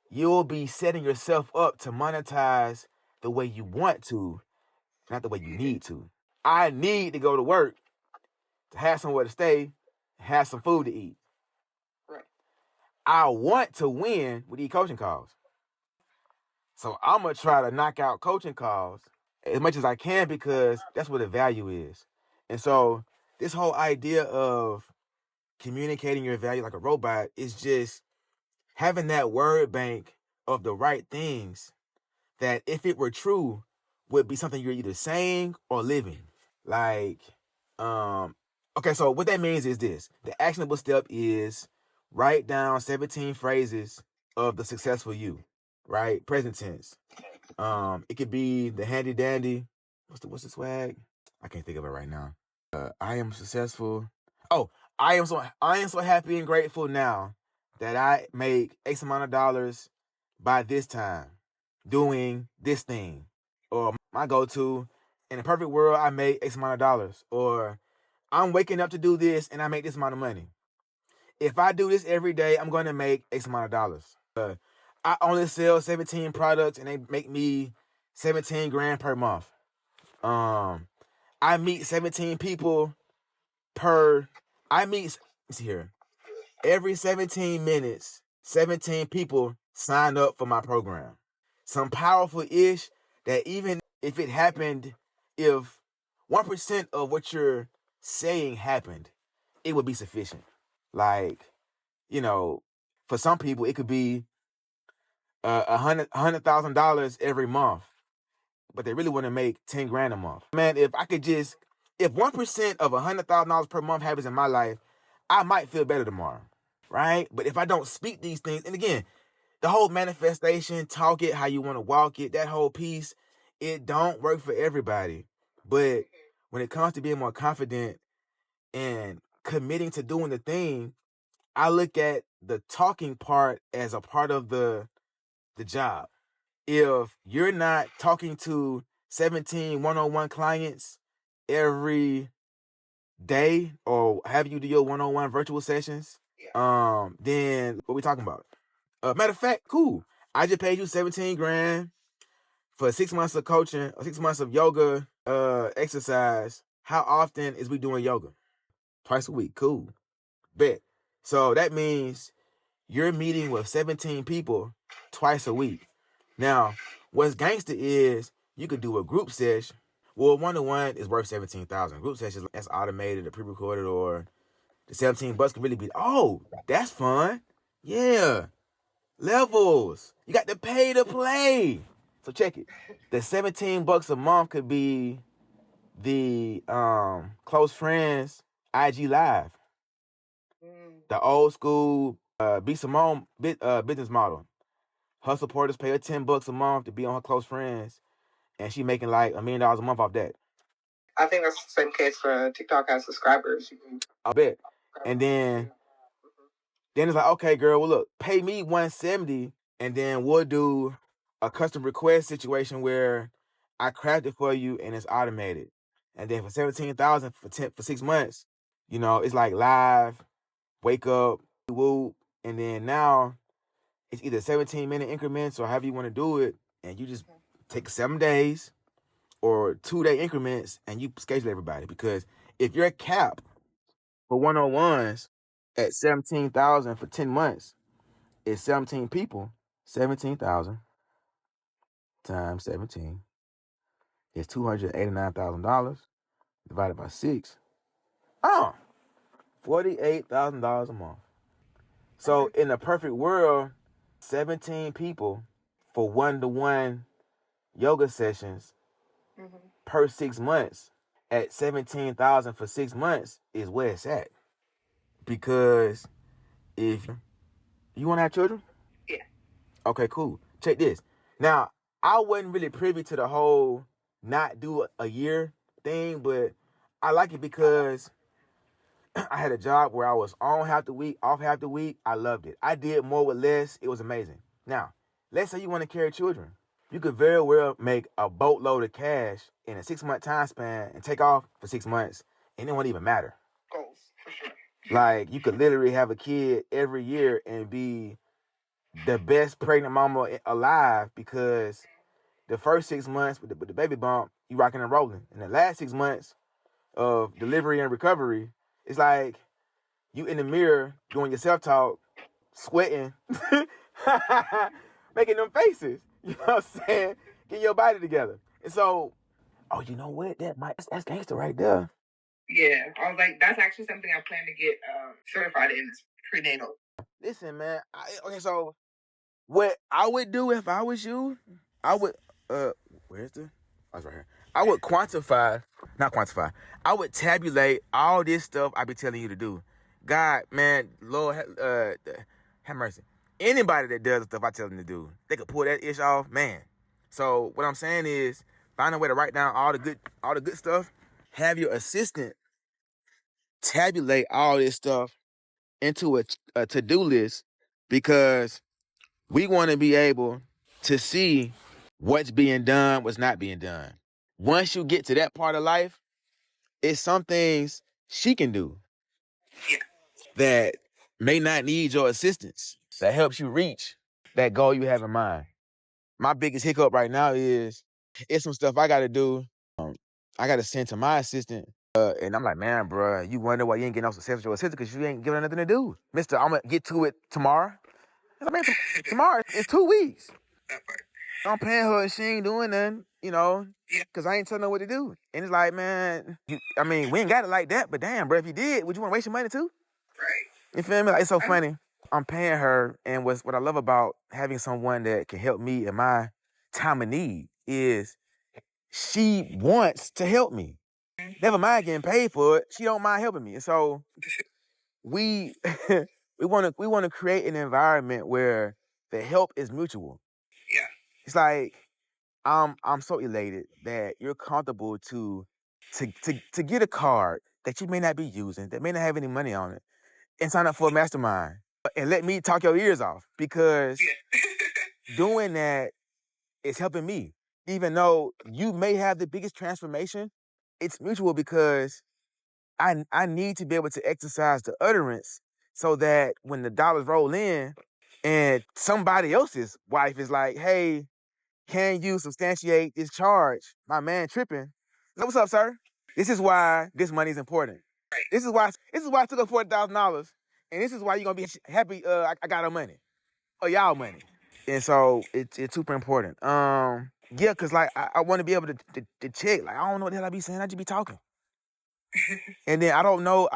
you'll be setting yourself up to monetize the way you want to, not the way you need to. I need to go to work to have somewhere to stay, have some food to eat. Right. I want to win with these coaching calls. So I'm going to try to knock out coaching calls as much as I can because that's where the value is. And so this whole idea of communicating your value like a robot is just having that word bank of the right things that, if it were true, would be something you're either saying or living. Like, okay, so what that means is this. The actionable step is write down 17 phrases of the successful you, right? Present tense. It could be the handy dandy. What's the swag? I can't think of it right now. I am successful. Oh, I am so happy and grateful now that I make X amount of dollars by this time doing this thing. Or my go-to, in a perfect world, I make X amount of dollars. Or I'm waking up to do this and I make this amount of money. If I do this every day, I'm going to make X amount of dollars. I only sell 17 products and they make me 17 grand per month. I meet 17 people let's see here. Every 17 minutes, 17 people sign up for my program. Some powerful ish that even if it happened, if 1% of what you're saying happened, it would be sufficient. Like, for some people, it could be $100,000 every month, but they really want to make 10 grand a month. Man, if 1% of $100,000 per month happens in my life, I might feel better tomorrow, right? But if I don't speak these things, and again, the whole manifestation, talk it how you want to walk it, that whole piece, it don't work for everybody. But when it comes to being more confident and committing to doing the thing, I look at the talking part as a part of the job. If you're not talking to 17 one-on-one clients every day or have you do your one-on-one virtual sessions, then what we talking about? Matter of fact, cool. I just paid you 17 grand for 6 months of coaching or 6 months of yoga exercise. How often is we doing yoga? Twice a week. Cool. Bet. So that means you're meeting with 17 people twice a week. Now, what's gangster is you could do a group session. Well, one-to-one is worth 17,000. Group sessions, that's automated or pre-recorded, or the 17 bucks could really be, oh, that's fun. Yeah. Levels. You got to pay to play. So check it. The 17 bucks a month could be the close friends IG Live. The old school B Simone business model. Her supporters pay her 10 bucks a month to be on her close friends, and she making like $1 million a month off that. I think that's the same case for TikTok as subscribers. I bet. And then it's like, okay, girl, well look, pay me $170, and then we'll do a custom request situation where I craft it for you and it's automated. And then for 17,000 for 6 months, it's like live, wake up, whoop, and then now it's either 17-minute increments or however you want to do it, and you just take 7 days or 2-day increments and you schedule everybody. Because if your cap for one-on-ones at 17,000 for 10 months is 17 people, 17,000 times 17 is $289,000 divided by 6. $48,000 a month. So in a perfect world, 17 people for one-to-one yoga sessions per 6 months at 17,000 for 6 months is where it's at. Because if you want to have children? Yeah. Okay, cool. Check this. Now, I wasn't really privy to the whole not do a year thing, but I like it because I had a job where I was on half the week, off half the week. I loved it. I did more with less. It was amazing. Now, let's say you want to carry children. You could very well make a boatload of cash in a 6-month time span and take off for 6 months, and it won't even matter. Goals, for sure. Like, you could literally have a kid every year and be the best pregnant mama alive, because the first 6 months with the baby bump, you rocking and rolling. And the last 6 months of delivery and recovery, it's like you in the mirror doing your self-talk, sweating, making them faces. You know what I'm saying? Get your body together. And so, oh, you know what? That's gangster right there. Yeah, I was like, that's actually something I plan to get certified in, is prenatal. Listen, man. Okay, so what I would do if I was you, I would where's the? Oh, it's right here. I would not quantify. I would tabulate all this stuff I be telling you to do. God, man, Lord, have mercy. Anybody that does the stuff I tell them to do, they could pull that ish off, man. So what I'm saying is, find a way to write down all the good stuff. Have your assistant tabulate all this stuff into a to-do list, because we want to be able to see what's being done, what's not being done. Once you get to that part of life, it's some things she can do that may not need your assistance, that helps you reach that goal you have in mind. My biggest hiccup right now is it's some stuff I got to do. I got to send to my assistant. And I'm like, man, bro, you wonder why you ain't getting no success with your assistant, because you ain't giving her nothing to do. Mister, I'm going to get to it tomorrow. I mean, tomorrow is 2 weeks. That part. I'm paying her and she ain't doing nothing, you know, because I ain't telling her what to do. And it's like, man, we ain't got it like that, but damn, bro, if you did, would you want to waste your money too? Right. You feel me? Like, it's so funny. I'm paying her, and what I love about having someone that can help me in my time of need is she wants to help me. Never mind getting paid for it, she don't mind helping me. And so we we want to create an environment where the help is mutual. Yeah. It's like, I'm so elated that you're comfortable to get a card that you may not be using, that may not have any money on it, and sign up for a mastermind and let me talk your ears off, because doing that is helping me. Even though you may have the biggest transformation, it's mutual, because I need to be able to exercise the utterance so that when the dollars roll in and somebody else's wife is like, hey, can you substantiate this charge? My man tripping. What's up, sir? This is why this money is important. Right. This is why I took up $40,000, and this is why you're gonna be happy. I got our money, or y'all money, and so it's super important. Yeah, cause like I want to be able to check. Like, I don't know what the hell I be saying. I just be talking, and then I don't know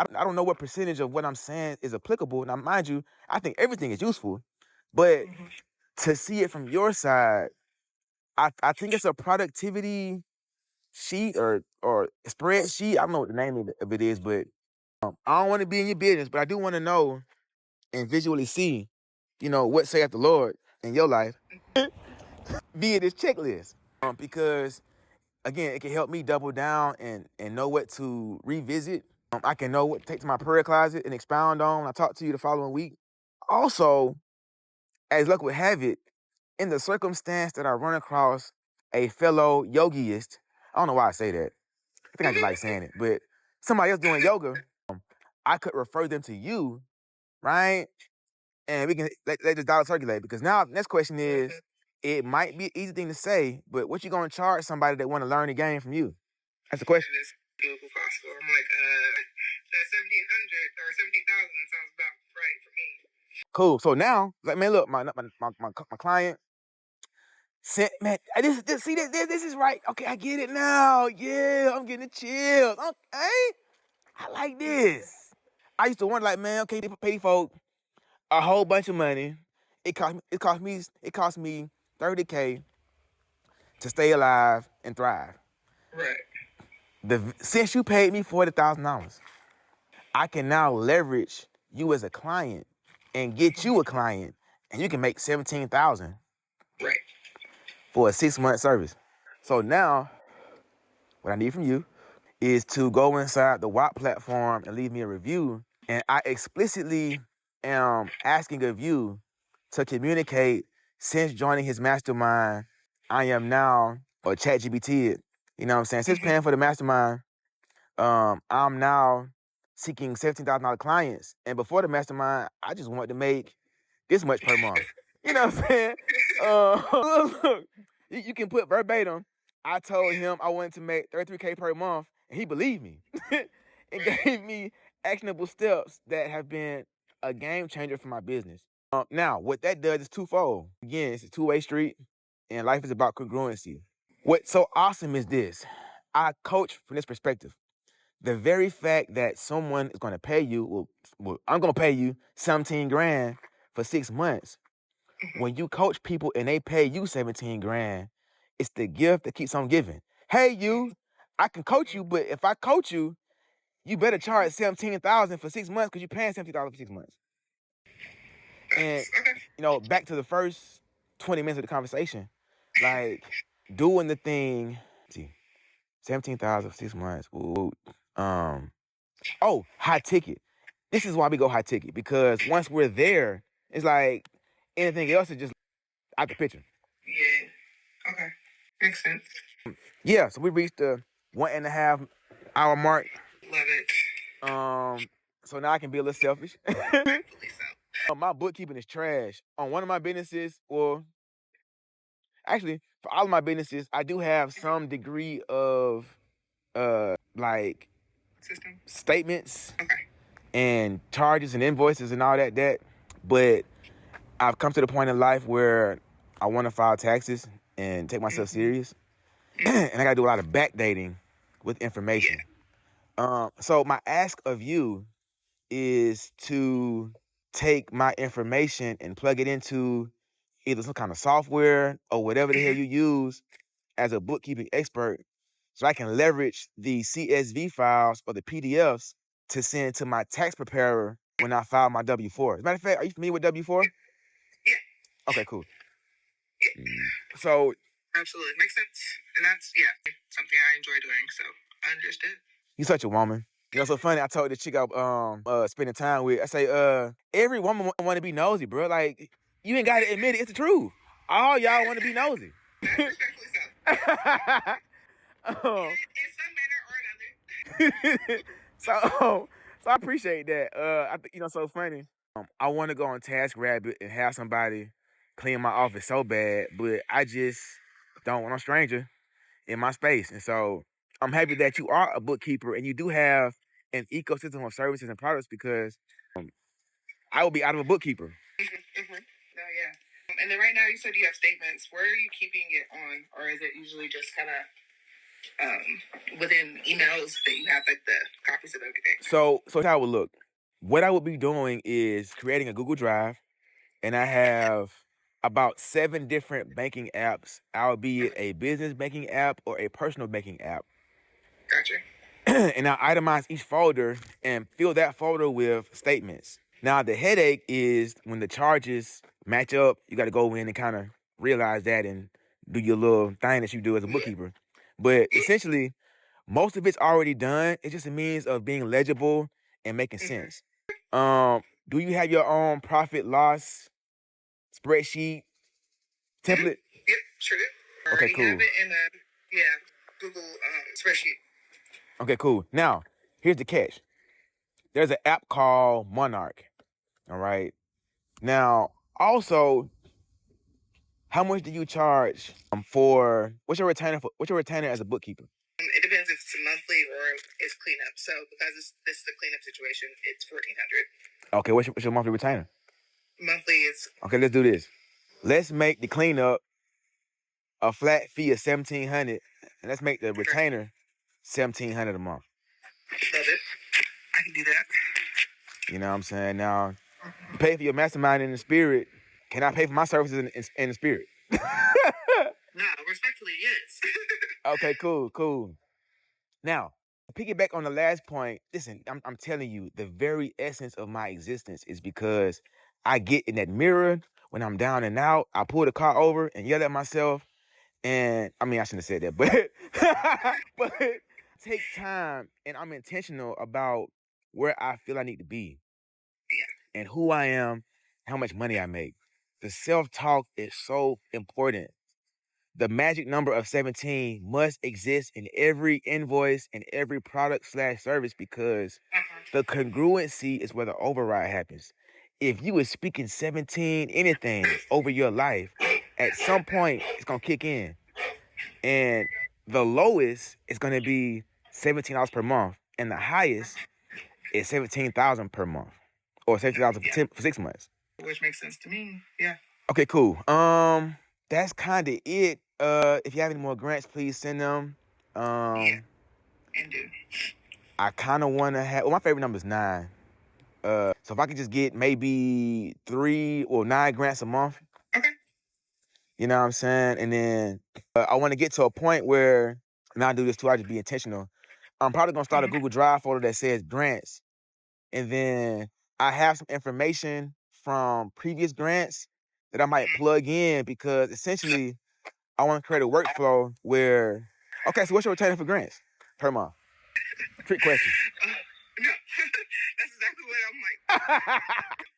what percentage of what I'm saying is applicable. Now, mind you, I think everything is useful, but to see it from your side, I think it's a productivity sheet or spreadsheet. I don't know what the name of it is, but I don't want to be in your business, but I do want to know and visually see, what saith the Lord in your life via this checklist. Because again, it can help me double down and know what to revisit. I can know what to take to my prayer closet and expound on when I talk to you the following week. Also, as luck would have it, in the circumstance that I run across a fellow yogiist, I don't know why I say that. I think I just like saying it, but somebody else doing yoga, I could refer them to you, right? And we can let the dollar circulate, because now the next question is, it might be an easy thing to say, but what you gonna charge somebody that want to learn the game from you? That's the question. It's doable possible. I'm like, that 1,700 or 17,000 sounds about right for me. Cool. So now, like, man, look, my client said, man, this is right. Okay, I get it now. Yeah, I'm getting the chills. Okay, I like this. I used to wonder, like, man, okay, they pay folk a whole bunch of money. It cost me $30K to stay alive and thrive. Right. Since you paid me $40,000, I can now leverage you as a client and get you a client, and you can make $17,000. Right. For a 6-month service. So now, what I need from you is to go inside the WAP platform and leave me a review. And I explicitly am asking of you to communicate since joining his mastermind, I am now, or ChatGPT, you know what I'm saying? Since paying for the mastermind, I'm now seeking $17,000 clients. And before the mastermind, I just wanted to make this much per month. You know what I'm saying? Look, you can put verbatim. I told him I wanted to make $33K per month, and he believed me. It gave me actionable steps that have been a game changer for my business. Now, what that does is twofold. Again, it's a two-way street, and life is about congruency. What's so awesome is this. I coach from this perspective. The very fact that someone is going to pay you, I'm going to pay you 17 grand for 6 months. When you coach people and they pay you 17 grand, it's the gift that keeps on giving. Hey, you, I can coach you, but if I coach you, you better charge 17,000 for 6 months because you're paying 17,000 for 6 months. And, you know, back to the first 20 minutes of the conversation, like doing the thing, 17,000 for 6 months. Ooh. Oh, high ticket. This is why we go high ticket, because once we're there, it's like anything else is just out the picture. Yeah. Okay. Makes sense. Yeah, so we reached the 1.5 hour mark. Love it. So now I can be a little selfish. Rightfully so. My bookkeeping is trash. On one of my businesses, well, actually, for all of my businesses, I do have some degree of like System. Statements. Okay. And charges and invoices and all that. But I've come to the point in life where I want to file taxes and take myself serious. And I got to do a lot of backdating with information. So my ask of you is to take my information and plug it into either some kind of software or whatever the hell you use as a bookkeeping expert, so I can leverage the CSV files or the PDFs to send to my tax preparer when I file my W-4. As a matter of fact, are you familiar with W-4? Yeah. Okay, cool. Yeah. So absolutely makes sense, and that's something I enjoy doing. So I understood. You're such a woman. You know, so funny. I told the chick I spending time with. I say, every woman want to be nosy, bro. Like, you ain't got to admit it. It's the truth. All y'all want to be nosy. Respectfully so. In some manner or another. So I appreciate that. I think, you know, so funny. I want to go on TaskRabbit and have somebody clean my office so bad, but I just don't want a stranger in my space. And so I'm happy that you are a bookkeeper and you do have an ecosystem of services and products, because I will be out of a bookkeeper. No, yeah. And then right now you said you have statements. Where are you keeping it on? Or is it usually just kind of within emails that you have like the copies of everything? So how it would look. What I would be doing is creating a Google Drive, and I have about 7 different banking apps, albeit a business banking app or a personal banking app. Gotcha. And I itemize each folder and fill that folder with statements. Now, the headache is when the charges match up, you got to go in and kind of realize that and do your little thing that you do as a bookkeeper. But essentially, most of it's already done. It's just a means of being legible and making sense. Do you have your own profit loss spreadsheet template? Yep, sure do. Okay, cool. Have it in a Google spreadsheet. Okay, cool. Now, here's the catch. There's an app called Monarch. All right. Now, also, how much do you charge for what's your retainer as a bookkeeper? It depends if it's monthly or it's cleanup. So because this is a cleanup situation, it's $1,400. Okay, what's your monthly retainer? Monthly is okay. Let's do this. Let's make the cleanup a flat fee of $1,700, and let's make the retainer $1,700 a month. Love it. I can do that. You know what I'm saying? Now, you pay for your mastermind in the spirit. Can I pay for my services in the spirit? No, respectfully, yes. Okay, cool. Now, piggyback on the last point. Listen, I'm telling you, the very essence of my existence is because I get in that mirror when I'm down and out. I pull the car over and yell at myself. And I mean, I shouldn't have said that, but take time, and I'm intentional about where I feel I need to be, and who I am, how much money I make. the self-talk is so important. The magic number of 17 must exist in every invoice and every product/service because the congruency is where the override happens. If you is speaking 17 anything over your life, at some point it's gonna kick in. And the lowest is gonna be $17 per month, and the highest is 17,000 per month. Or 17,000 for 6 months. Which makes sense to me. Yeah. Okay, cool. That's kind of it. If you have any more grants, please send them. Yeah. And do. I kind of want to have. Well, my favorite number is 9. So if I could just get maybe 3 or 9 grants a month. Okay. You know what I'm saying? And then I want to get to a point where, and I do this too. I just be intentional. I'm probably gonna start a Google Drive folder that says grants, and then I have some information from previous grants that I might plug in because essentially I want to create a workflow where, okay, so what's your return for grants per month? Trick question. No, that's exactly what I'm like.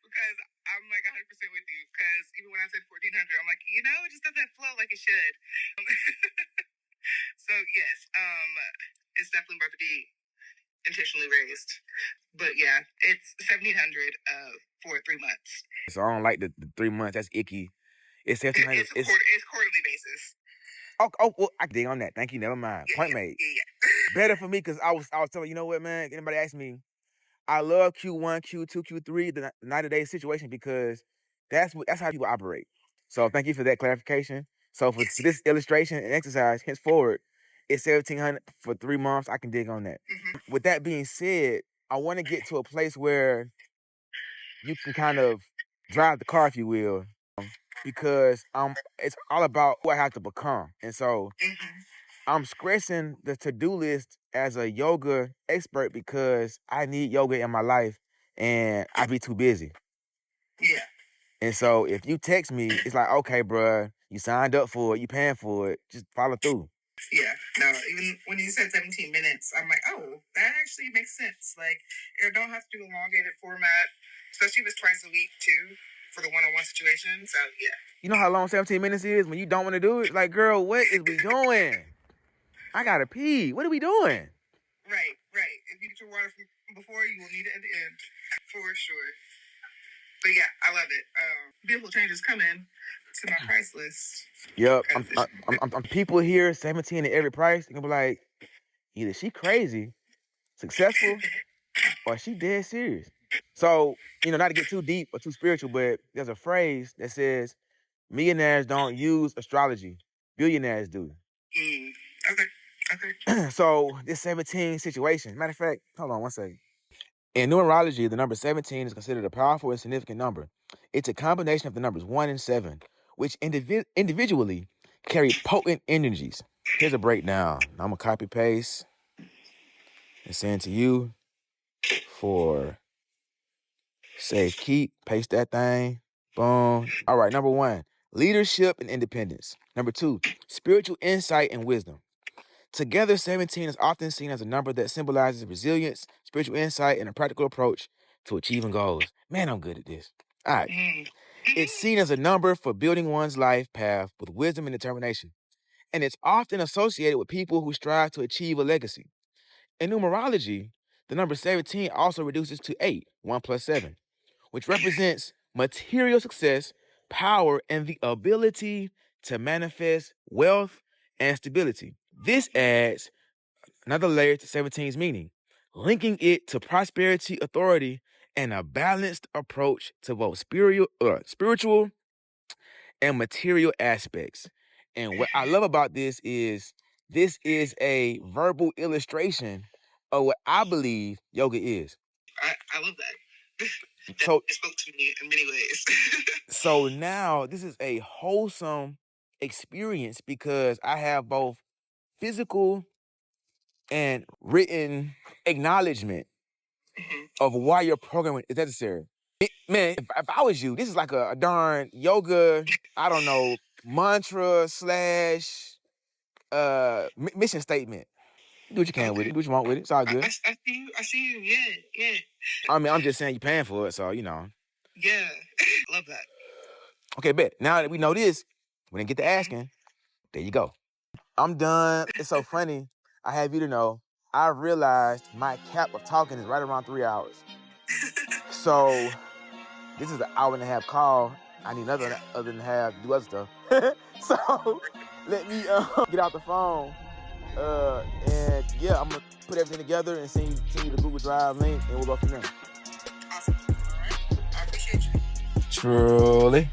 Because I'm like 100% with you. Because even when I said 1,400, I'm like, it just doesn't flow like it should. So yes, it's definitely about to be intentionally raised. But yeah, it's 1,700 for 3 months. So I don't like the 3 months. That's icky. It's 1,700. It's quarterly basis. Oh, well, I can dig on that. Thank you. Never mind. Point made. Yeah. Better for me because I was telling you know what, man. Anybody ask me, I love Q1, Q2, Q3, the 90-day situation because that's how people operate. So thank you for that clarification. So for this illustration and exercise, henceforward, it's 1,700 for 3 months. I can dig on that. With that being said, I want to get to a place where you can kind of drive the car, if you will, because it's all about who I have to become. And so I'm stressing the to-do list as a yoga expert because I need yoga in my life and I be too busy. Yeah. And so if you text me, it's like, okay, bruh, you signed up for it, you paying for it, just follow through. Yeah, no, even when you said 17 minutes, I'm like, oh, that actually makes sense. Like, you don't have to do elongated format, especially if it's twice a week, too, for the one-on-one situation. So, yeah. You know how long 17 minutes is when you don't want to do it? Like, girl, what is we doing? I gotta pee. What are we doing? Right. If you get your water from before, you will need it at the end, for sure. But yeah, I love it. Beautiful changes coming to my price list. Yep, I'm people here 17 at every price. They're gonna be like, either she crazy, successful, or she dead serious. So, not to get too deep or too spiritual, but there's a phrase that says, millionaires don't use astrology, billionaires do. Okay. So this 17 situation, matter of fact, hold on one second. In numerology, the number 17 is considered a powerful and significant number. It's a combination of the numbers 1 and 7, which individually carry potent energies. Here's a breakdown. I'm going to copy paste and send to you for save keep. Paste that thing. Boom. All right, number 1, leadership and independence. Number 2, spiritual insight and wisdom. Together, 17 is often seen as a number that symbolizes resilience, spiritual insight, and a practical approach to achieving goals. Man, I'm good at this. All right. It's seen as a number for building one's life path with wisdom and determination. And it's often associated with people who strive to achieve a legacy. In numerology, the number 17 also reduces to 8, 1 plus 7, which represents material success, power, and the ability to manifest wealth and stability. This adds another layer to 17's meaning, linking it to prosperity, authority, and a balanced approach to both spiritual and material aspects. And what I love about this is a verbal illustration of what I believe yoga is. I love that. So it spoke to me in many ways. So now this is a wholesome experience because I have both physical and written acknowledgement of why your programming is necessary. Man, if I was you, this is like a darn yoga, I don't know, mantra slash mission statement. Do what you can with it. Do what you want with it. It's all good. I see you. Yeah. I mean, I'm just saying you're paying for it, so. Yeah, love that. Okay, bet. Now that we know this, we didn't get to asking. There you go. I'm done. It's so funny. I have you to know, I realized my cap of talking is right around 3 hours. So this is an hour and a half call. I need another other than half to do other stuff. So let me get out the phone. And yeah, I'm gonna put everything together and send you the Google Drive link, and we'll go from there. Awesome. All right. I appreciate you. Truly.